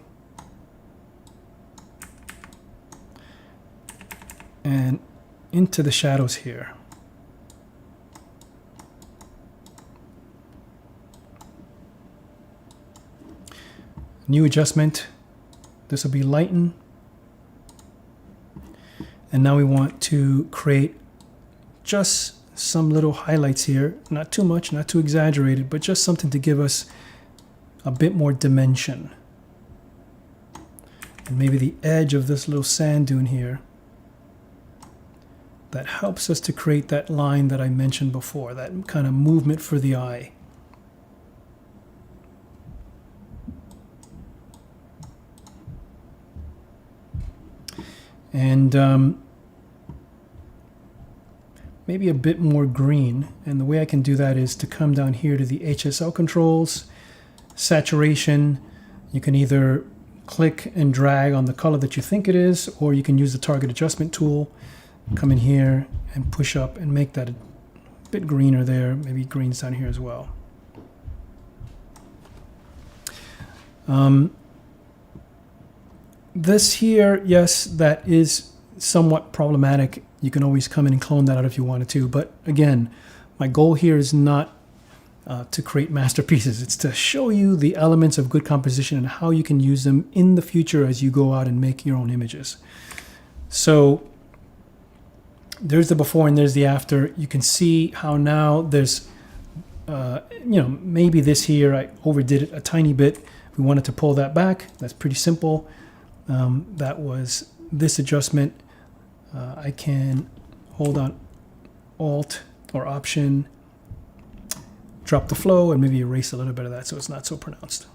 And into the shadows here. New adjustment. This will be lighten. And now we want to create just some little highlights here. Not too much, not too exaggerated, but just something to give us a bit more dimension. And maybe the edge of this little sand dune here. That helps us to create that line that I mentioned before, that kind of movement for the eye. And maybe a bit more green. And the way I can do that is to come down here to the HSL controls, saturation. You can either click and drag on the color that you think it is, or you can use the target adjustment tool, come in here and push up and make that a bit greener there. Maybe greens down here as well. This here, yes, that is somewhat problematic. You can always come in and clone that out if you wanted to. But again, my goal here is not to create masterpieces. It's to show you the elements of good composition and how you can use them in the future as you go out and make your own images. So there's the before and there's the after. You can see how now there's, maybe this here, I overdid it a tiny bit. We wanted to pull that back. That's pretty simple. That was this adjustment. I can hold on Alt or Option, drop the flow, and maybe erase a little bit of that so it's not so pronounced.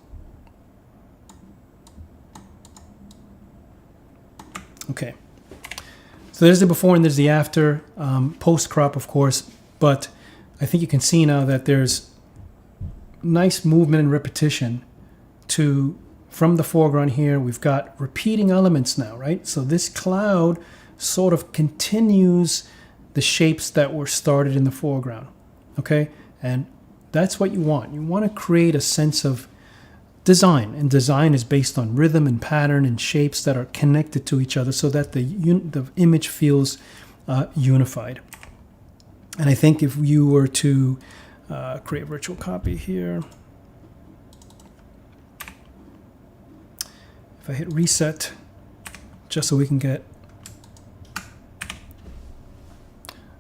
Okay. So there's the before and there's the after, post crop, of course, but I think you can see now that there's nice movement and repetition from the foreground here. We've got repeating elements now, right? So this cloud sort of continues the shapes that were started in the foreground, okay? And that's what you want. You want to create a sense of design, and design is based on rhythm and pattern and shapes that are connected to each other so that the image feels unified. And I think if you were to create a virtual copy here, if I hit reset, just so we can get,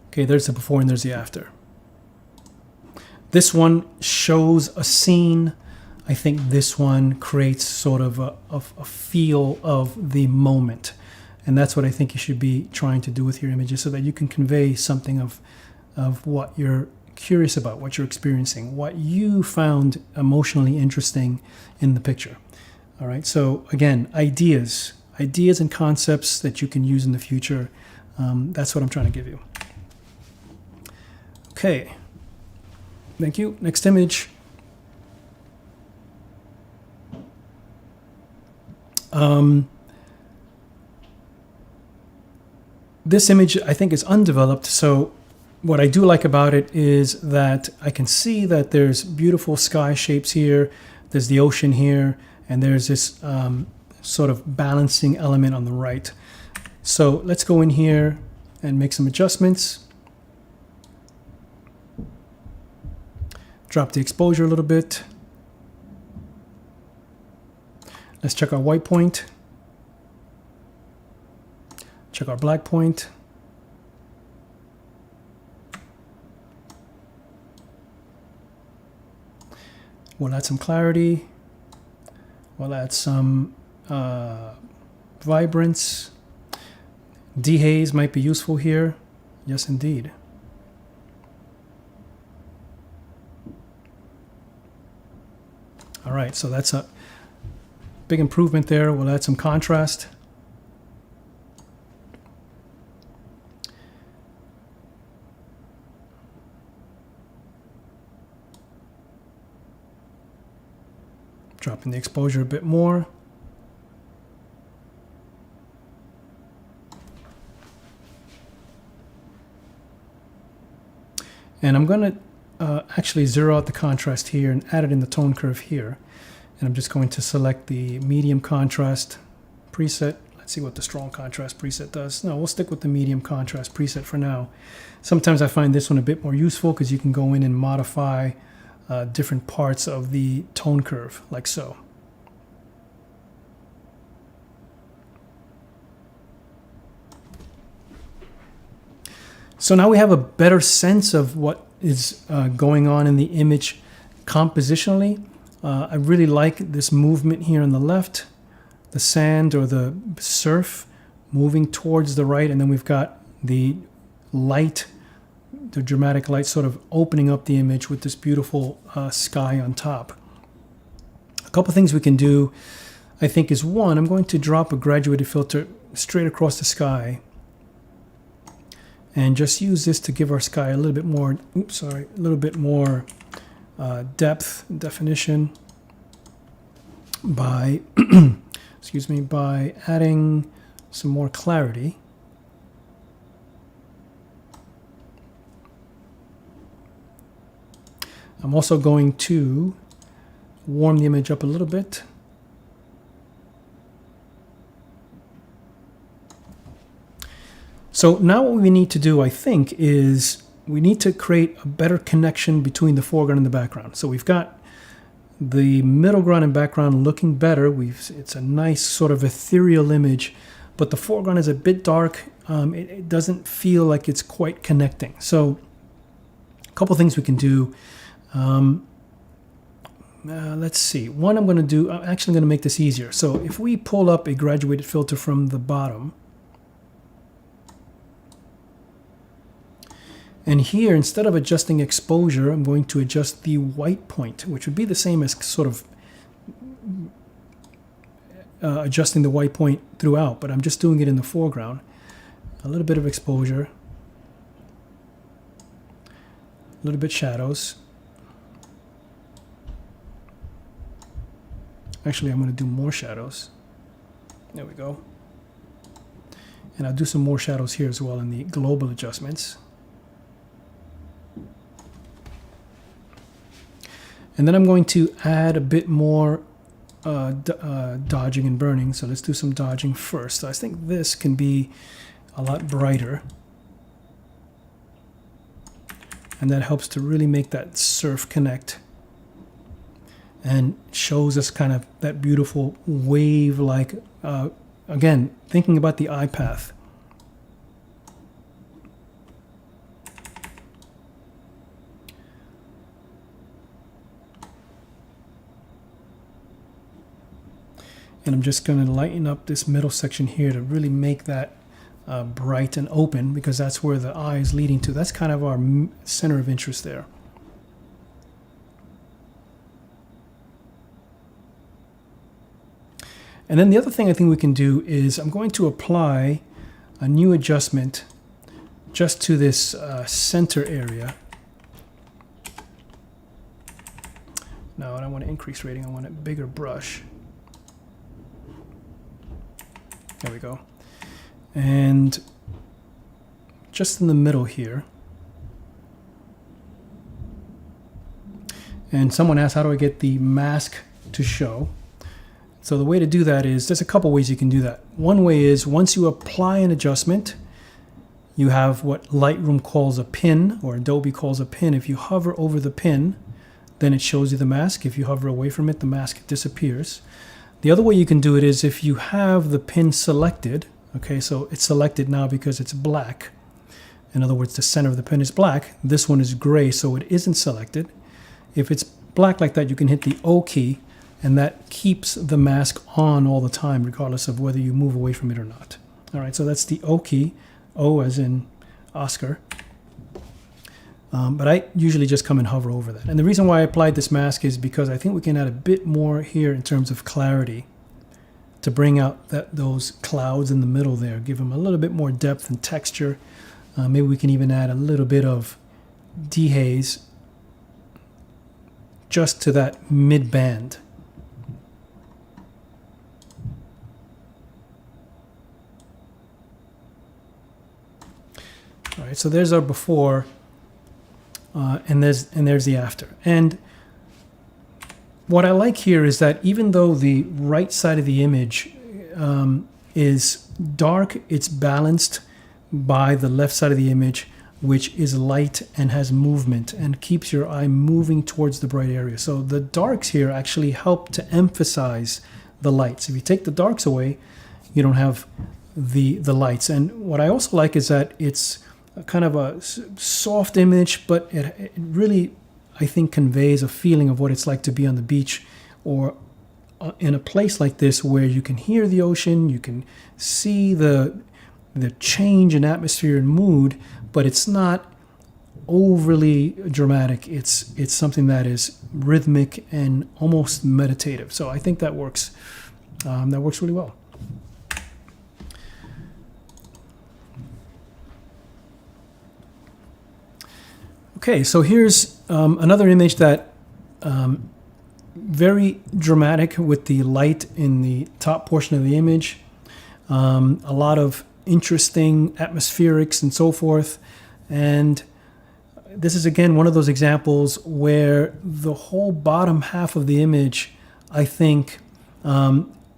okay, there's the before and there's the after. This one shows a scene. I think this one creates sort of a feel of the moment. And that's what I think you should be trying to do with your images so that you can convey something of what you're curious about, what you're experiencing, what you found emotionally interesting in the picture. All right, so again, ideas and concepts that you can use in the future. That's what I'm trying to give you. Okay, thank you. Next image. This image I think is undeveloped, so what I do like about it is that I can see that there's beautiful sky shapes here, there's the ocean here, and there's this sort of balancing element on the right. So let's go in here and make some adjustments. Drop the exposure a little bit. Let's check our white point. Check our black point. We'll add some clarity. We'll add some vibrance. Dehaze might be useful here. Yes, indeed. All right, so that's a big improvement there. We'll add some contrast. dropping the exposure a bit more. And I'm going to actually zero out the contrast here and add it in the tone curve here. And I'm just going to select the medium contrast preset. Let's see what the strong contrast preset does. No, we'll stick with the medium contrast preset for now. Sometimes I find this one a bit more useful because you can go in and modify different parts of the tone curve, like so. So now we have a better sense of what is going on in the image compositionally. I really like this movement here on the left, the sand or the surf moving towards the right, and then we've got the light, the dramatic light sort of opening up the image with this beautiful sky on top. A couple things we can do, I think, is one, I'm going to drop a graduated filter straight across the sky and just use this to give our sky a little bit more, a little bit more depth, definition by, excuse me, by adding some more clarity. I'm also going to warm the image up a little bit. So now what we need to do, I think, is we need to create a better connection between the foreground and the background. So we've got the middle ground and background looking better. It's a nice sort of ethereal image, but the foreground is a bit dark. It doesn't feel like it's quite connecting. So a couple things we can do. Let's see. One I'm going to do, I'm actually going to make this easier. So if we pull up a graduated filter from the bottom, and here, instead of adjusting exposure, I'm going to adjust the white point, which would be the same as sort of adjusting the white point throughout, but I'm just doing it in the foreground. A little bit of exposure, a little bit shadows. Actually, I'm going to do more shadows. There we go. And I'll do some more shadows here as well in the global adjustments. And then I'm going to add a bit more dodging and burning. So let's do some dodging first. So I think this can be a lot brighter. And that helps to really make that surf connect. And shows us kind of that beautiful wave-like, again, thinking about the eye path. And I'm just going to lighten up this middle section here to really make that bright and open, because that's where the eye is leading to. That's kind of our center of interest there. And then the other thing I think we can do is I'm going to apply a new adjustment just to this center area. No, I don't want to increase rating. I want a bigger brush. There we go. And just in the middle here. And someone asked, how do I get the mask to show? So the way to do that is, there's a couple ways you can do that. One way is, once you apply an adjustment, you have what Lightroom calls a pin, or Adobe calls a pin. If you hover over the pin, then it shows you the mask. If you hover away from it, the mask disappears. The other way you can do it is if you have the pin selected, okay, so it's selected now because it's black. In other words, the center of the pin is black. This one is gray, so it isn't selected. If it's black like that, you can hit the O key, and that keeps the mask on all the time, regardless of whether you move away from it or not. All right, so that's the O key, O as in Oscar. But I usually just come and hover over that. And the reason why I applied this mask is because I think we can add a bit more here in terms of clarity to bring out those clouds in the middle there, give them a little bit more depth and texture. Maybe we can even add a little bit of dehaze just to that mid-band. All right, so there's our before, and there's the after. And what I like here is that even though the right side of the image is dark, it's balanced by the left side of the image, which is light and has movement and keeps your eye moving towards the bright area. So the darks here actually help to emphasize the lights. If you take the darks away, you don't have the lights. And what I also like is that it's kind of a soft image, but it really, I think, conveys a feeling of what it's like to be on the beach or in a place like this where you can hear the ocean, you can see the change in atmosphere and mood, but it's not overly dramatic. It's something that is rhythmic and almost meditative. So I think that works. That works really well. Okay, so here's another image that very dramatic with the light in the top portion of the image. A lot of interesting atmospherics and so forth. And this is again one of those examples where the whole bottom half of the image, I think,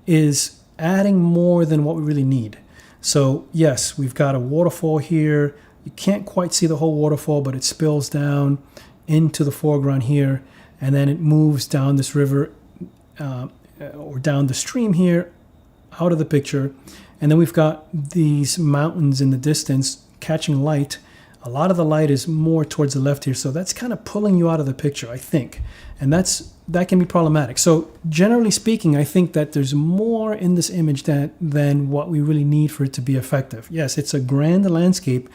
is adding more than what we really need. So yes, we've got a waterfall here. You can't quite see the whole waterfall, but it spills down into the foreground here, and then it moves down this river or down the stream here out of the picture. And then we've got these mountains in the distance catching light. A lot of the light is more towards the left here, so that's kind of pulling you out of the picture, I think. And that can be problematic. So generally speaking, I think that there's more in this image than what we really need for it to be effective. Yes, it's a grand landscape,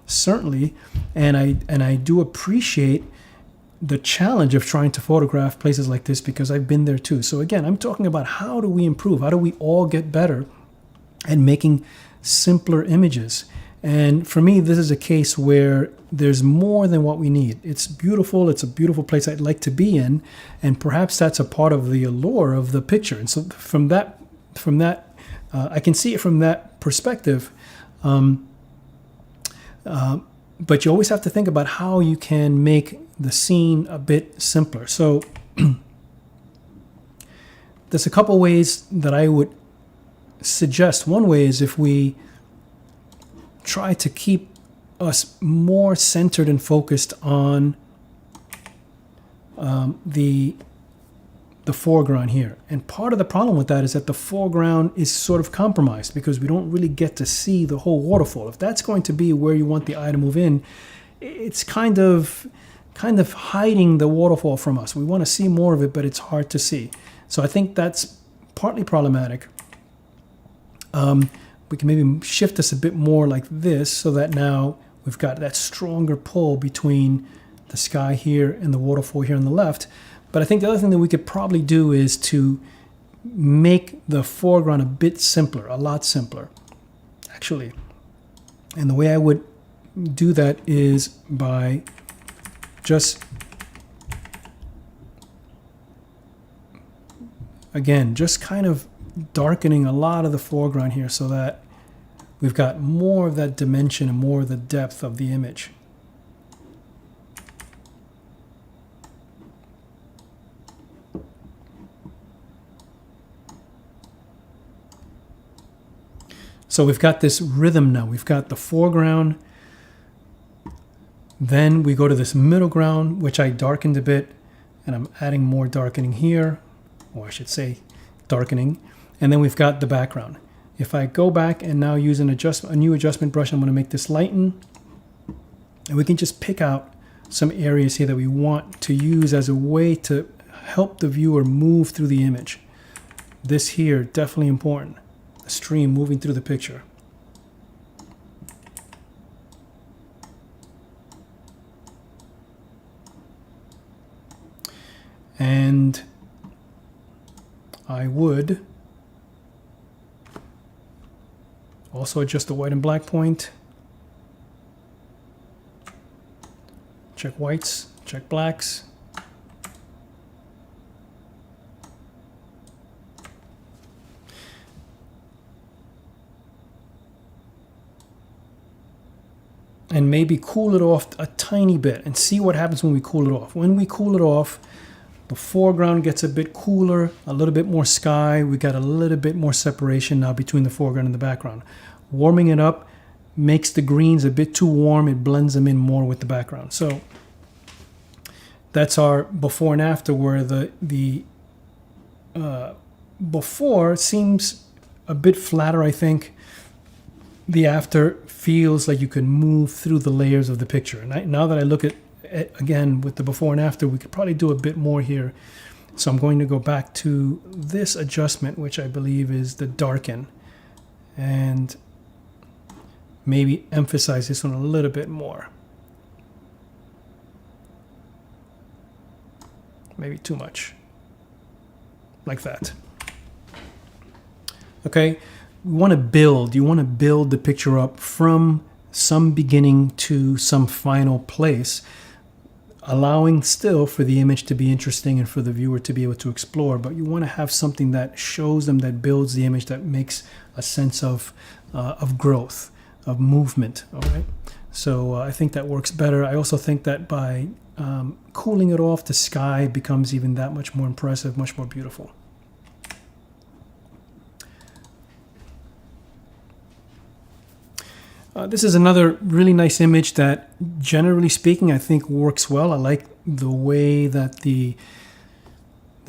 certainly, and I do appreciate the challenge of trying to photograph places like this because I've been there too. So again, I'm talking about how do we improve? How do we all get better at making simpler images? And for me, this is a case where there's more than what we need. It's beautiful. It's a beautiful place I'd like to be in, and perhaps that's a part of the allure of the picture. And so from that, I can see it from that perspective. But you always have to think about how you can make the scene a bit simpler. So there's a couple ways that I would suggest. One way is if we try to keep us more centered and focused on the foreground here. And part of the problem with that is that the foreground is sort of compromised because we don't really get to see the whole waterfall. If that's going to be where you want the eye to move in, it's kind of hiding the waterfall from us. We want to see more of it, but it's hard to see. So I think that's partly problematic. We can maybe shift this a bit more like this so that now we've got that stronger pull between the sky here and the waterfall here on the left. But I think the other thing that we could probably do is to make the foreground a bit simpler, a lot simpler, actually. And the way I would do that is by just, again, just kind of darkening a lot of the foreground here so that we've got more of that dimension and more of the depth of the image. So we've got this rhythm now. We've got the foreground. Then we go to this middle ground, which I darkened a bit, and I'm adding more darkening here, or I should say darkening. And then we've got the background. If I go back and now use a new adjustment brush, I'm going to make this lighten. And we can just pick out some areas here that we want to use as a way to help the viewer move through the image. This here, definitely important. The stream moving through the picture. And I would also adjust the white and black point. Check whites, check blacks. and maybe cool it off a tiny bit and see what happens when we cool it off. When we cool it off, the foreground gets a bit cooler, a little bit more sky. We got a little bit more separation now between the foreground and the background. Warming it up makes the greens a bit too warm. It blends them in more with the background. So that's our before and after, where the before seems a bit flatter, I think. The after feels like you can move through the layers of the picture. And now that I look at it again with the before and after, we could probably do a bit more here. So I'm going to go back to this adjustment, which I believe is the darken, and maybe emphasize this one a little bit more. Maybe too much. Like that. Okay, we want to build. You want to build the picture up from some beginning to some final place, allowing still for the image to be interesting and for the viewer to be able to explore. But you want to have something that shows them, that builds the image, that makes a sense of growth, of movement. All right. So I think that works better. I also think that by cooling it off, the sky becomes even that much more impressive, much more beautiful. This is another really nice image that, generally speaking, I think works well. I like the way that the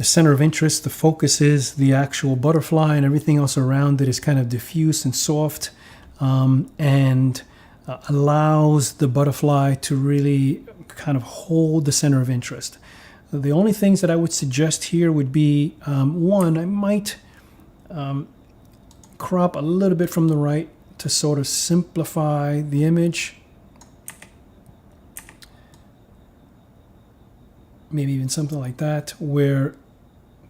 center of interest, the focus is the actual butterfly, and everything else around it is kind of diffuse and soft, and allows the butterfly to really kind of hold the center of interest. The only things that I would suggest here would be, one, I might crop a little bit from the right to sort of simplify the image. Maybe even something like that, where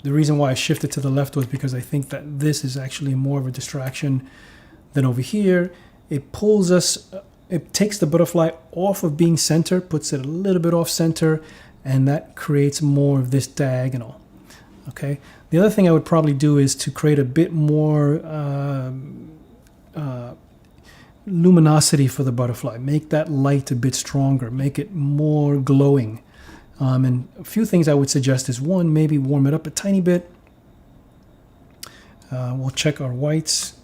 the reason why I shifted to the left was because I think that this is actually more of a distraction than over here. It pulls us, it takes the butterfly off of being center, puts it a little bit off center, and that creates more of this diagonal. Okay. The other thing I would probably do is to create a bit more luminosity for the butterfly. Make that light a bit stronger, make it more glowing. And a few things I would suggest is, one, maybe warm it up a tiny bit. We'll check our whites.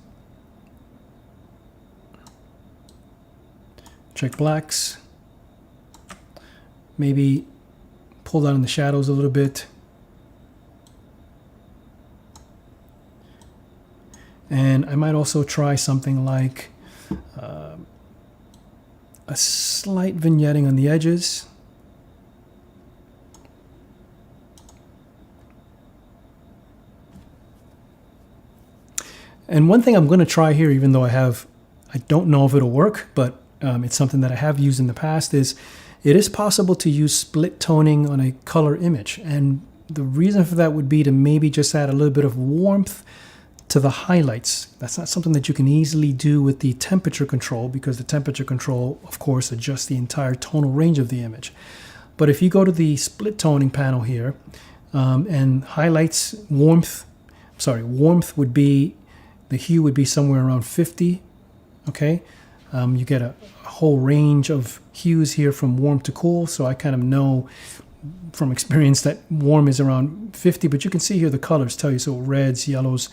Check blacks. Maybe pull down the shadows a little bit. And I might also try something like a slight vignetting on the edges. And one thing I'm going to try here, even though I don't know if it'll work, but it's something that I have used in the past, is it is possible to use split toning on a color image. And the reason for that would be to maybe just add a little bit of warmth to the highlights. That's not something that you can easily do with the temperature control, because the temperature control, of course, adjusts the entire tonal range of the image. But if you go to the split toning panel here, and highlights, warmth would be, the hue would be somewhere around 50, okay? You get a whole range of hues here from warm to cool, so I kind of know from experience that warm is around 50, but you can see here the colors tell you, so reds, yellows,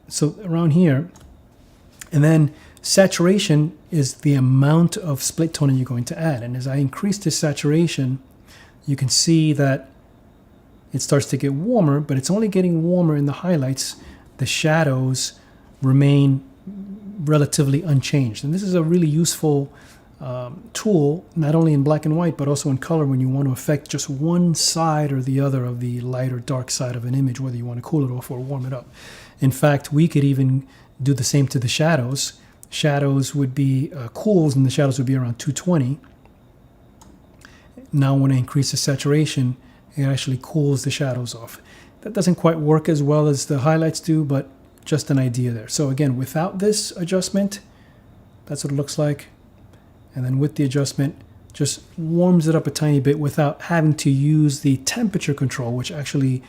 so around here. And then saturation is the amount of split toning you're going to add. And as I increase this saturation, you can see that it starts to get warmer, but it's only getting warmer in the highlights. The shadows remain relatively unchanged. And this is a really useful tool, not only in black and white, but also in color, when you want to affect just one side or the other of the light or dark side of an image, whether you want to cool it off or warm it up. In fact, we could even do the same to the shadows. Shadows would be cools, and the shadows would be around 220. Now when I increase the saturation, it actually cools the shadows off. That doesn't quite work as well as the highlights do, but just an idea there. So again, without this adjustment, that's what it looks like. And then with the adjustment, just warms it up a tiny bit without having to use the temperature control, which actually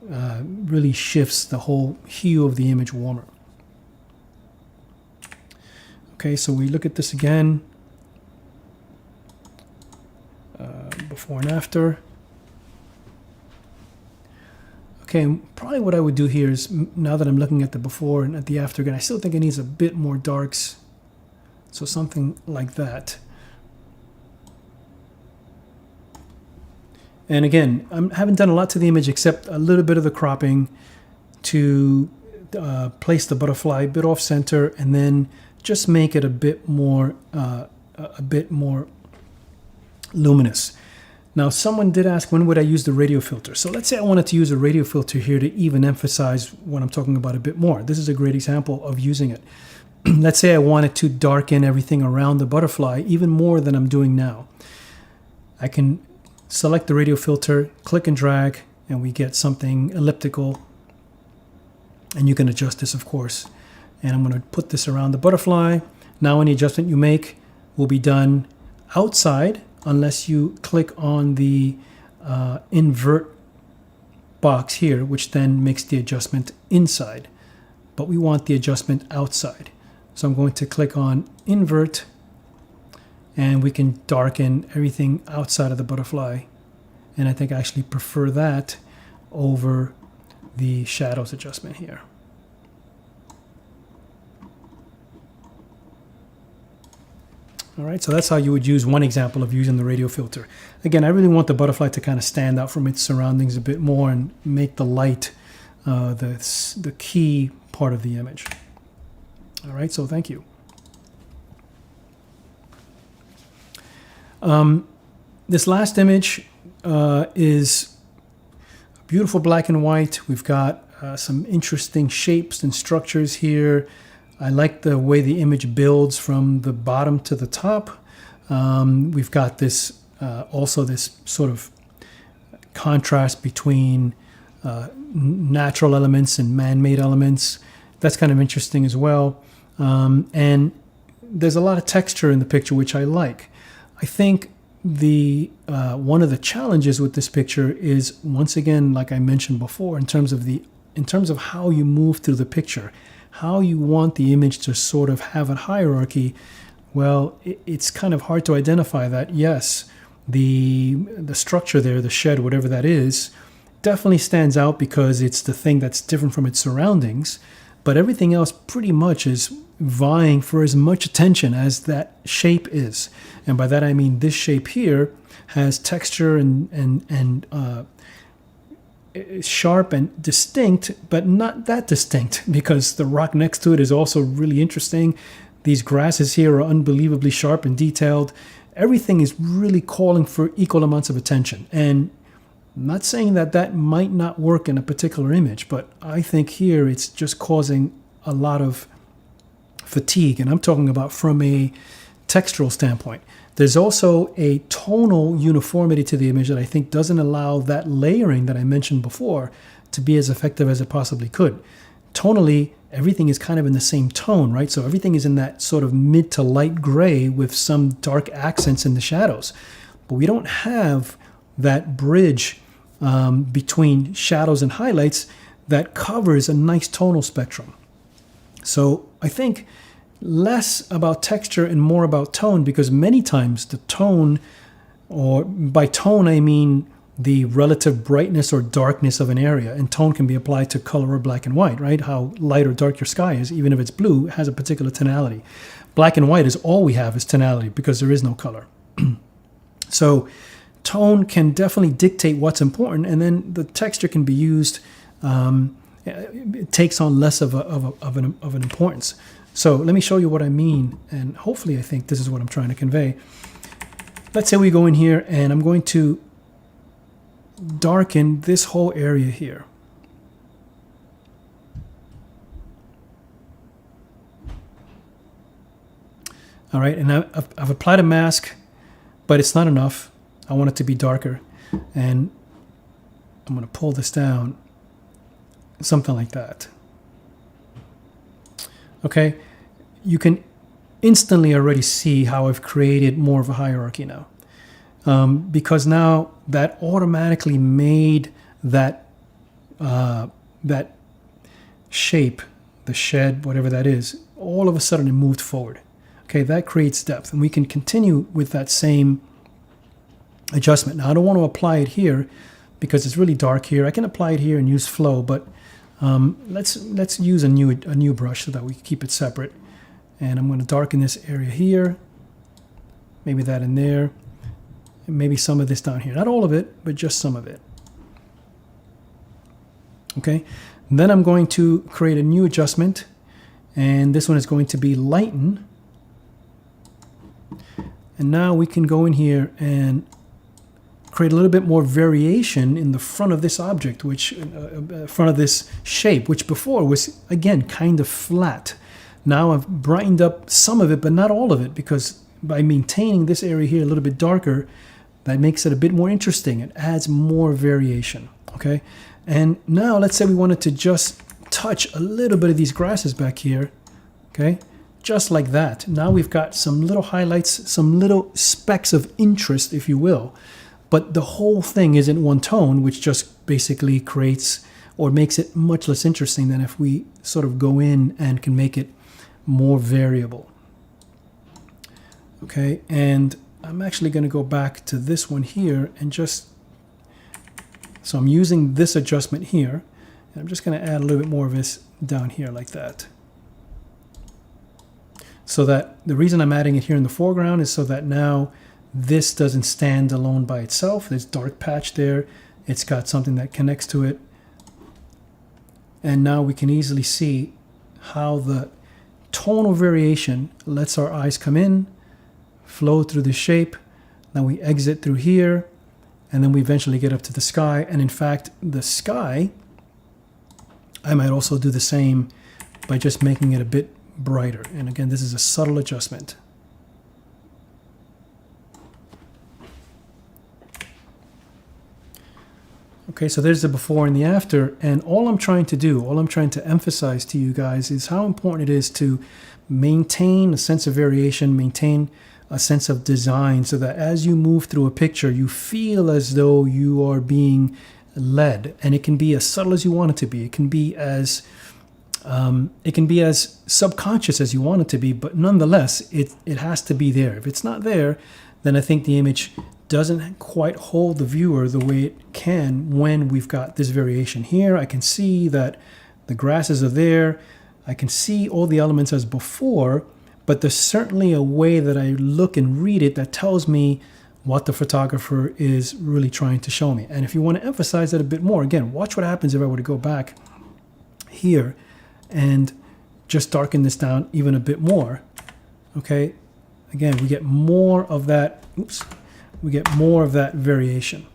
really shifts the whole hue of the image warmer. Okay, so we look at this again. before and after. Okay, probably what I would do here is, now that I'm looking at the before and at the after again, I still think it needs a bit more darks. So something like that. And again, I haven't done a lot to the image except a little bit of the cropping to place the butterfly a bit off center, and then just make it a bit more luminous. Now, someone did ask, when would I use the radio filter? So let's say I wanted to use a radio filter here to even emphasize what I'm talking about a bit more. This is a great example of using it. Let's say I wanted to darken everything around the butterfly even more than I'm doing now. I can select the radio filter, click and drag, and we get something elliptical. And you can adjust this, of course. And I'm going to put this around the butterfly. Now any adjustment you make will be done outside, unless you click on the invert box here, which then makes the adjustment inside. But we want the adjustment outside. So I'm going to click on invert, and we can darken everything outside of the butterfly. And I think I actually prefer that over the shadows adjustment here. All right, so that's how you would use one example of using the radio filter. Again, I really want the butterfly to kind of stand out from its surroundings a bit more and make the light the key part of the image. All right, so thank you. This last image is beautiful black and white. We've got some interesting shapes and structures here. I like the way the image builds from the bottom to the top. We've got this also this sort of contrast between natural elements and man-made elements. That's kind of interesting as well. And there's a lot of texture in the picture, which I like. I think the one of the challenges with this picture is, once again, like I mentioned before, in terms of how you move through the picture, how you want the image to sort of have a hierarchy. Well, it's kind of hard to identify that. Yes, the structure there, the shed, whatever that is, definitely stands out because it's the thing that's different from its surroundings. But everything else pretty much is vying for as much attention as that shape is. And by that I mean this shape here has texture and sharp and distinct, but not that distinct, because the rock next to it is also really interesting. These grasses here are unbelievably sharp and detailed. Everything is really calling for equal amounts of attention. And I'm not saying that that might not work in a particular image, but I think here it's just causing a lot of fatigue. And I'm talking about from a textural standpoint. There's also a tonal uniformity to the image that I think doesn't allow that layering that I mentioned before to be as effective as it possibly could. Tonally, everything is kind of in the same tone, right? So everything is in that sort of mid to light gray with some dark accents in the shadows. But we don't have that bridge between shadows and highlights that covers a nice tonal spectrum. So I think less about texture and more about tone, because many times the tone, or by tone I mean the relative brightness or darkness of an area, and tone can be applied to color or black and white, right? How light or dark your sky is, even if it's blue, has a particular tonality. Black and white is all we have is tonality because there is no color. So tone can definitely dictate what's important, and then the texture can be used. It takes on less of an importance. So let me show you what I mean, and hopefully I think this is what I'm trying to convey. Let's say we go in here, and I'm going to darken this whole area here. All right, and I've applied a mask, but it's not enough. I want it to be darker, and I'm going to pull this down, something like that. Okay, you can instantly already see how I've created more of a hierarchy now. Because now that automatically made that that shape, the shed, whatever that is, all of a sudden it moved forward. Okay, that creates depth, and we can continue with that same adjustment. Now I don't want to apply it here because it's really dark here. I can apply it here and use flow, but let's use a new brush so that we keep it separate. And I'm going to darken this area here, maybe that in there, and maybe some of this down here. Not all of it, but just some of it. Okay, and then I'm going to create a new adjustment, and this one is going to be lighten. And now we can go in here and create a little bit more variation in the front of this object, which front of this shape, which before was, again, kind of flat. Now I've brightened up some of it, but not all of it, because by maintaining this area here a little bit darker, that makes it a bit more interesting. It adds more variation, okay? And now let's say we wanted to just touch a little bit of these grasses back here, okay? Just like that. Now we've got some little highlights, some little specks of interest, if you will. But the whole thing is in one tone, which just basically creates or makes it much less interesting than if we sort of go in and can make it more variable. Okay, and I'm actually going to go back to this one here and just, so I'm using this adjustment here, and I'm just going to add a little bit more of this down here like that. So that the reason I'm adding it here in the foreground is so that now this doesn't stand alone by itself. There's dark patch there. It's got something that connects to it. And now we can easily see how the tonal variation lets our eyes come in, flow through the shape. Then we exit through here, and then we eventually get up to the sky. And in fact, the sky, I might also do the same by just making it a bit brighter. And again, this is a subtle adjustment. Okay, so there's the before and the after, and all I'm trying to do, all I'm trying to emphasize to you guys is how important it is to maintain a sense of variation, maintain a sense of design, so that as you move through a picture, you feel as though you are being led. And it can be as subtle as you want it to be. It can be as subconscious as you want it to be, but nonetheless, it has to be there. If it's not there, then I think the image doesn't quite hold the viewer the way it can when we've got this variation here. I can see that the grasses are there. I can see all the elements as before, but there's certainly a way that I look and read it that tells me what the photographer is really trying to show me. And if you want to emphasize that a bit more, again, watch what happens if I were to go back here and just darken this down even a bit more. Okay, again, we get more of that, oops, we get more of that variation.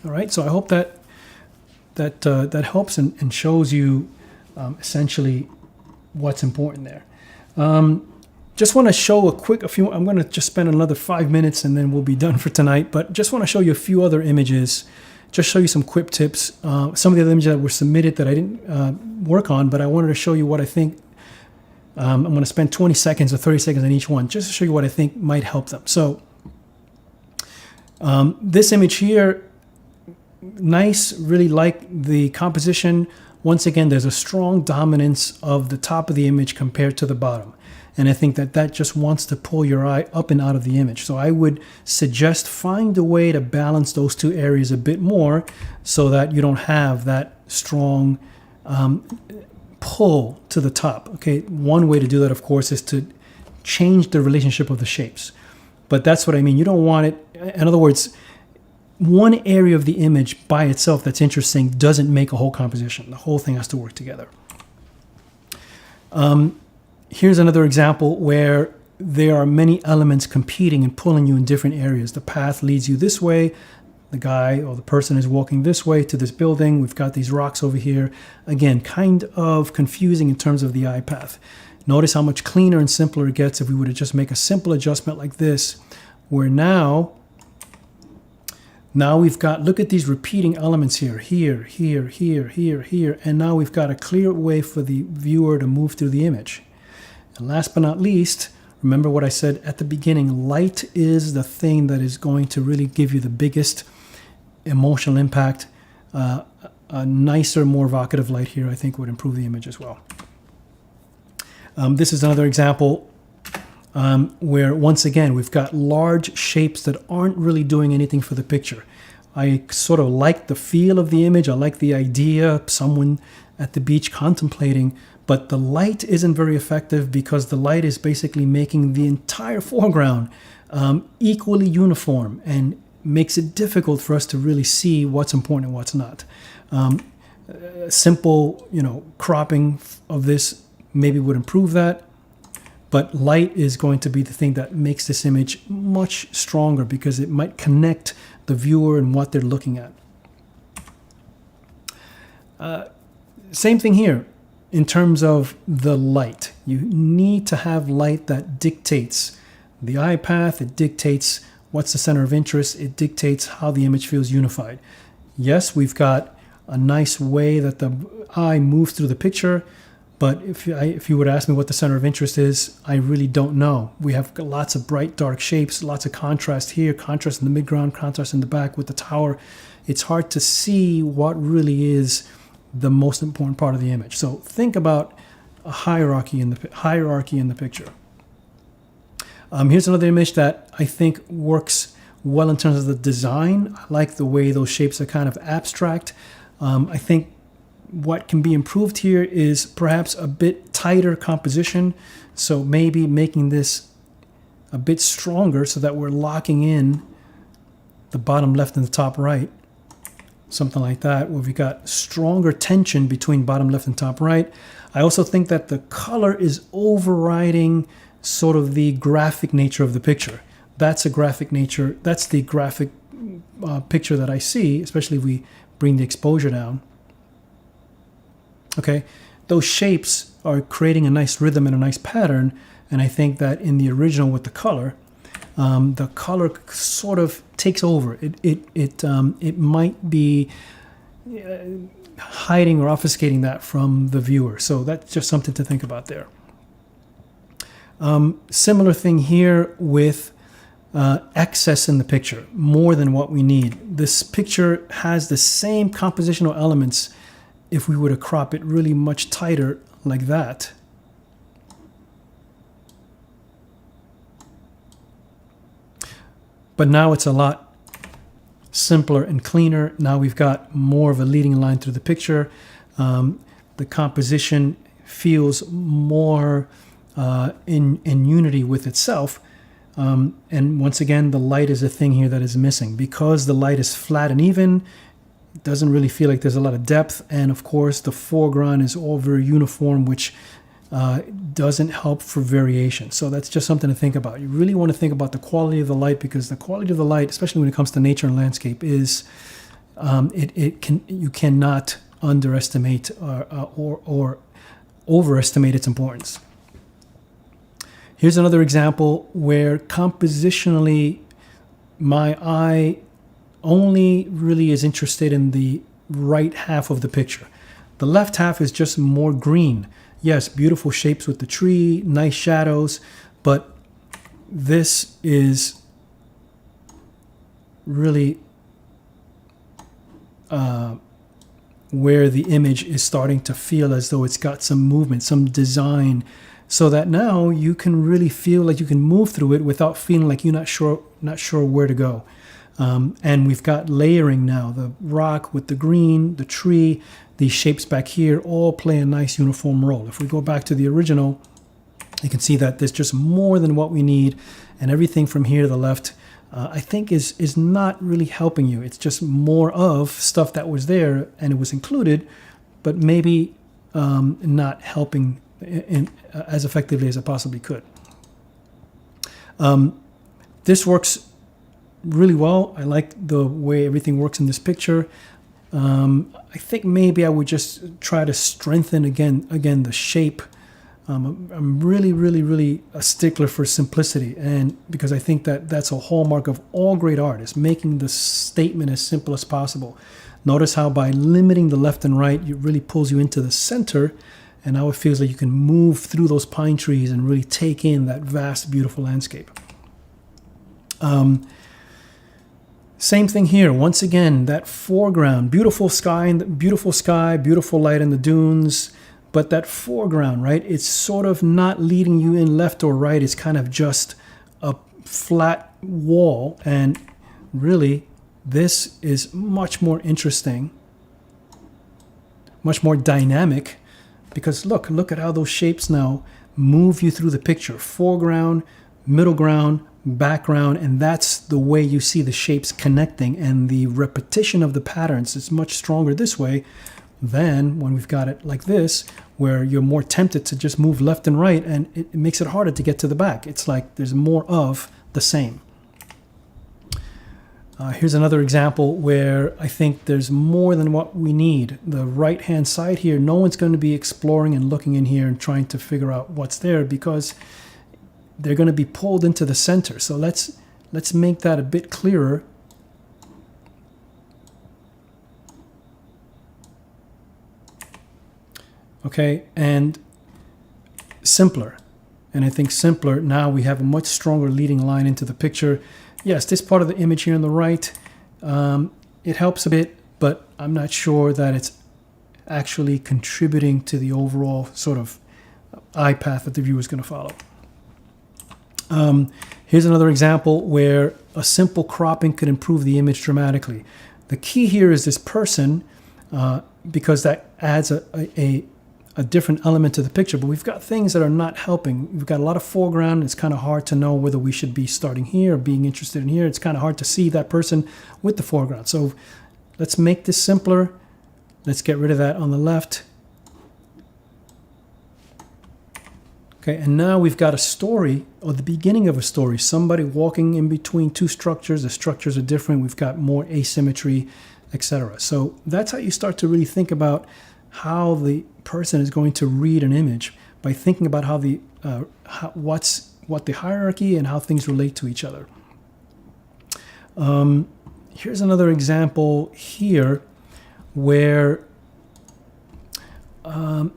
All right, so I hope that that helps and shows you essentially what's important there. Just want to show a few, I'm going to just spend another 5 minutes and then we'll be done for tonight, but just want to show you a few other images, just show you some quick tips. Some of the other images that were submitted that I didn't work on, but I wanted to show you what I think. I'm going to spend 20 seconds or 30 seconds on each one just to show you what I think might help them. So this image here, nice, really like the composition. Once again, there's a strong dominance of the top of the image compared to the bottom. And I think that that just wants to pull your eye up and out of the image. So I would suggest find a way to balance those two areas a bit more so that you don't have that strong pull to the top. Okay, one way to do that, of course, is to change the relationship of the shapes. But that's what I mean. You don't want it, in other words, one area of the image by itself that's interesting doesn't make a whole composition. The whole thing has to work together. Here's another example where there are many elements competing and pulling you in different areas. The path leads you this way. The guy or the person is walking this way to this building. We've got these rocks over here. Again, kind of confusing in terms of the eye path. Notice how much cleaner and simpler it gets if we were to just make a simple adjustment like this, where now we've got, look at these repeating elements here, here, and now we've got a clear way for the viewer to move through the image. And last but not least, remember what I said at the beginning, light is the thing that is going to really give you the biggest emotional impact. A nicer, more evocative light here, I think, would improve the image as well. This is another example where once again we've got large shapes that aren't really doing anything for the picture. I sort of like the feel of the image. I like the idea of someone at the beach contemplating, but the light isn't very effective because the light is basically making the entire foreground equally uniform and makes it difficult for us to really see what's important and what's not. Simple, cropping of this maybe would improve that, but light is going to be the thing that makes this image much stronger because it might connect the viewer and what they're looking at. Same thing here in terms of the light. You need to have light that dictates the eye path, it dictates what's the center of interest, it dictates how the image feels unified. Yes, we've got a nice way that the eye moves through the picture, but if you would ask me what the center of interest is, I really don't know. We have lots of bright, dark shapes, lots of contrast here, contrast in the midground, contrast in the back with the tower. It's hard to see what really is the most important part of the image. So think about a hierarchy in the picture. Here's another image that I think works well in terms of the design. I like the way those shapes are kind of abstract. I think what can be improved here is perhaps a bit tighter composition. So maybe making this a bit stronger so that we're locking in the bottom left and the top right. Something like that, where we got stronger tension between bottom left and top right. I also think that the color is overriding sort of the graphic nature of the picture. That's a graphic nature. That's the graphic picture that I see, especially if we bring the exposure down. Okay, those shapes are creating a nice rhythm and a nice pattern, and I think that in the original with the color sort of takes over. It might be hiding or obfuscating that from the viewer. So that's just something to think about there. Similar thing here with excess in the picture, more than what we need. This picture has the same compositional elements if we were to crop it really much tighter like that. But now it's a lot simpler and cleaner. Now we've got more of a leading line through the picture. The composition feels more in unity with itself. And once again, the light is a thing here that is missing. Because the light is flat and even, it doesn't really feel like there's a lot of depth. And of course, the foreground is all very uniform, which doesn't help for variation. So that's just something to think about. You really want to think about the quality of the light, because the quality of the light, especially when it comes to nature and landscape, is you cannot underestimate or overestimate its importance. Here's another example where compositionally my eye only really is interested in the right half of the picture. The left half is just more green. Yes, beautiful shapes with the tree, nice shadows, but this is really where the image is starting to feel as though it's got some movement, some design, so that now you can really feel like you can move through it without feeling like you're not sure where to go. And we've got layering now, the rock with the green, the tree, these shapes back here all play a nice uniform role. If we go back to the original, you can see that there's just more than what we need, and everything from here to the left I think is not really helping you. It's just more of stuff that was there and it was included, but maybe not helping as effectively as it possibly could. This works really well. I like the way everything works in this picture. I think maybe I would just try to strengthen again the shape. I'm really a stickler for simplicity, and because I think that that's a hallmark of all great art, is making the statement as simple as possible. Notice how by limiting the left and right, it really pulls you into the center, and now it feels like you can move through those pine trees and really take in that vast, beautiful landscape. Same thing here. Once again, that foreground, beautiful sky, beautiful light in the dunes, but that foreground, right, it's sort of not leading you in left or right. It's kind of just a flat wall, and really this is much more interesting, much more dynamic, because look at how those shapes now move you through the picture. Foreground, middle ground, background, and that's the way you see the shapes connecting, and the repetition of the patterns is much stronger this way than when we've got it like this, where you're more tempted to just move left and right, and it makes it harder to get to the back. It's like there's more of the same. Here's another example where I think there's more than what we need. The right hand side here, no one's going to be exploring and looking in here and trying to figure out what's there, because they're going to be pulled into the center. So let's make that a bit clearer. Okay, and simpler. And I think simpler, now we have a much stronger leading line into the picture. Yes, this part of the image here on the right, it helps a bit, but I'm not sure that it's actually contributing to the overall sort of eye path that the viewer is going to follow. Here's another example where a simple cropping could improve the image dramatically. The key here is this person, because that adds a different element to the picture, but we've got things that are not helping. We've got a lot of foreground. It's kind of hard to know whether we should be starting here or being interested in here. It's kind of hard to see that person with the foreground. So let's make this simpler. Let's get rid of that on the left. Okay, and now we've got a story, or the beginning of a story. Somebody walking in between two structures. The structures are different. We've got more asymmetry, etc. So that's how you start to really think about how the person is going to read an image, by thinking about how the what the hierarchy and how things relate to each other. Here's another example here where the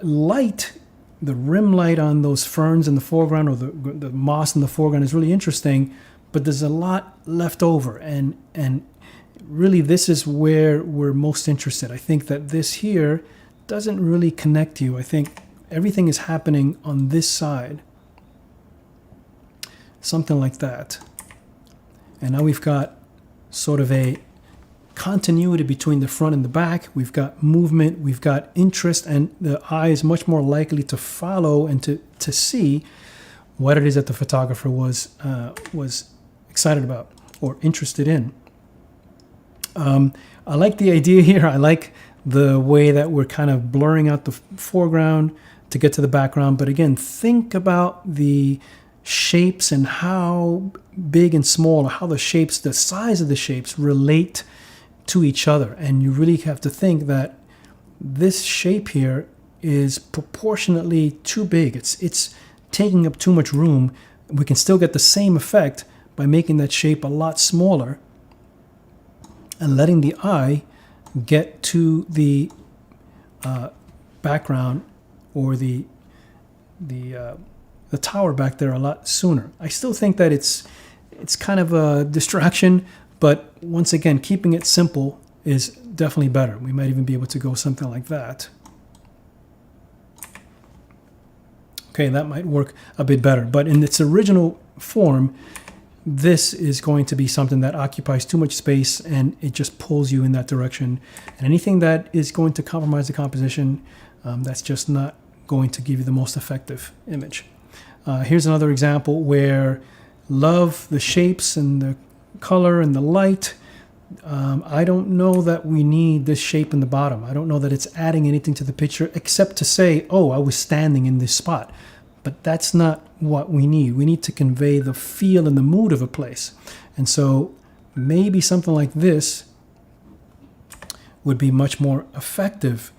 light, the rim light on those ferns in the foreground, or the moss in the foreground, is really interesting, but there's a lot left over, and really this is where we're most interested. I think that this here doesn't really connect you. I think everything is happening on this side, something like that. And now we've got sort of a continuity between the front and the back. We've got movement, we've got interest, and the eye is much more likely to follow and to see what it is that the photographer was excited about or interested in. I like the idea here. I like the way that we're kind of blurring out the foreground to get to the background. But again, think about the shapes and how big and small, or how the shapes, the size of the shapes relate to each other. And you really have to think that this shape here is proportionately too big. It's taking up too much room. We can still get the same effect by making that shape a lot smaller and letting the eye get to the background, or the tower back there, a lot sooner. I still think that it's kind of a distraction, but once again, keeping it simple is definitely better. We might even be able to go something like that. Okay, that might work a bit better, but in its original form, this is going to be something that occupies too much space, and it just pulls you in that direction. And anything that is going to compromise the composition, that's just not going to give you the most effective image. Here's another example where love the shapes and the color and the light. I don't know that we need this shape in the bottom. I don't know that it's adding anything to the picture except to say, oh, I was standing in this spot. But that's not what we need. We need to convey the feel and the mood of a place. And so maybe something like this would be much more effective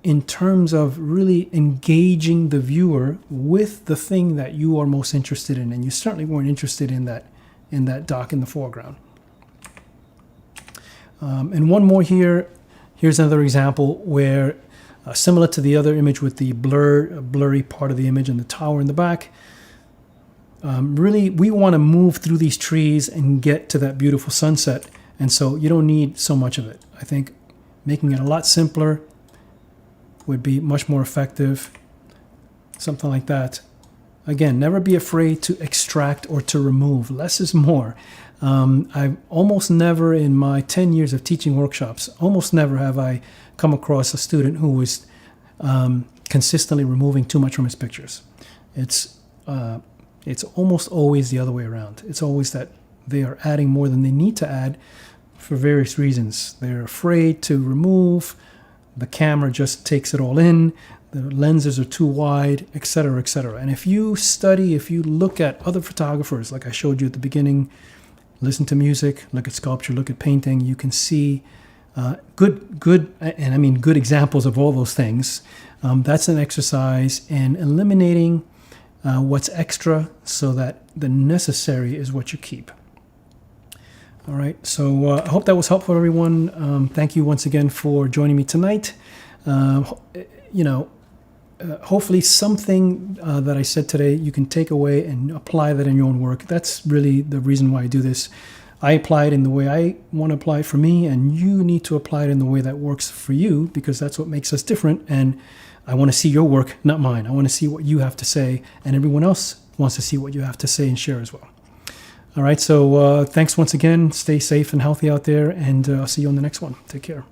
in terms of really engaging the viewer with the thing that you are most interested in. And you certainly weren't interested in that dock in the foreground. And one more here. Here's another example where similar to the other image with the blurry part of the image and the tower in the back. Really, we want to move through these trees and get to that beautiful sunset. And so you don't need so much of it. I think making it a lot simpler, would be much more effective. Something like that. Again, never be afraid to extract or to remove. Less is more. I've almost never, in my 10 years of teaching workshops, almost never have I come across a student who was consistently removing too much from his pictures. It's almost always the other way around. It's always that they are adding more than they need to add for various reasons. They're afraid to remove. The camera just takes it all in. The lenses are too wide, etc., etc. And if you study, if you look at other photographers, like I showed you at the beginning, listen to music, look at sculpture, look at painting, you can see good examples of all those things. That's an exercise in eliminating what's extra so that the necessary is what you keep. All right, so I hope that was helpful, everyone. Thank you once again for joining me tonight. Hopefully something that I said today you can take away and apply that in your own work. That's really the reason why I do this. I apply it in the way I want to apply it for me, and you need to apply it in the way that works for you, because that's what makes us different. And I want to see your work, not mine. I want to see what you have to say, and everyone else wants to see what you have to say and share as well. All right, so thanks once again. Stay safe and healthy out there, and I'll see you on the next one. Take care.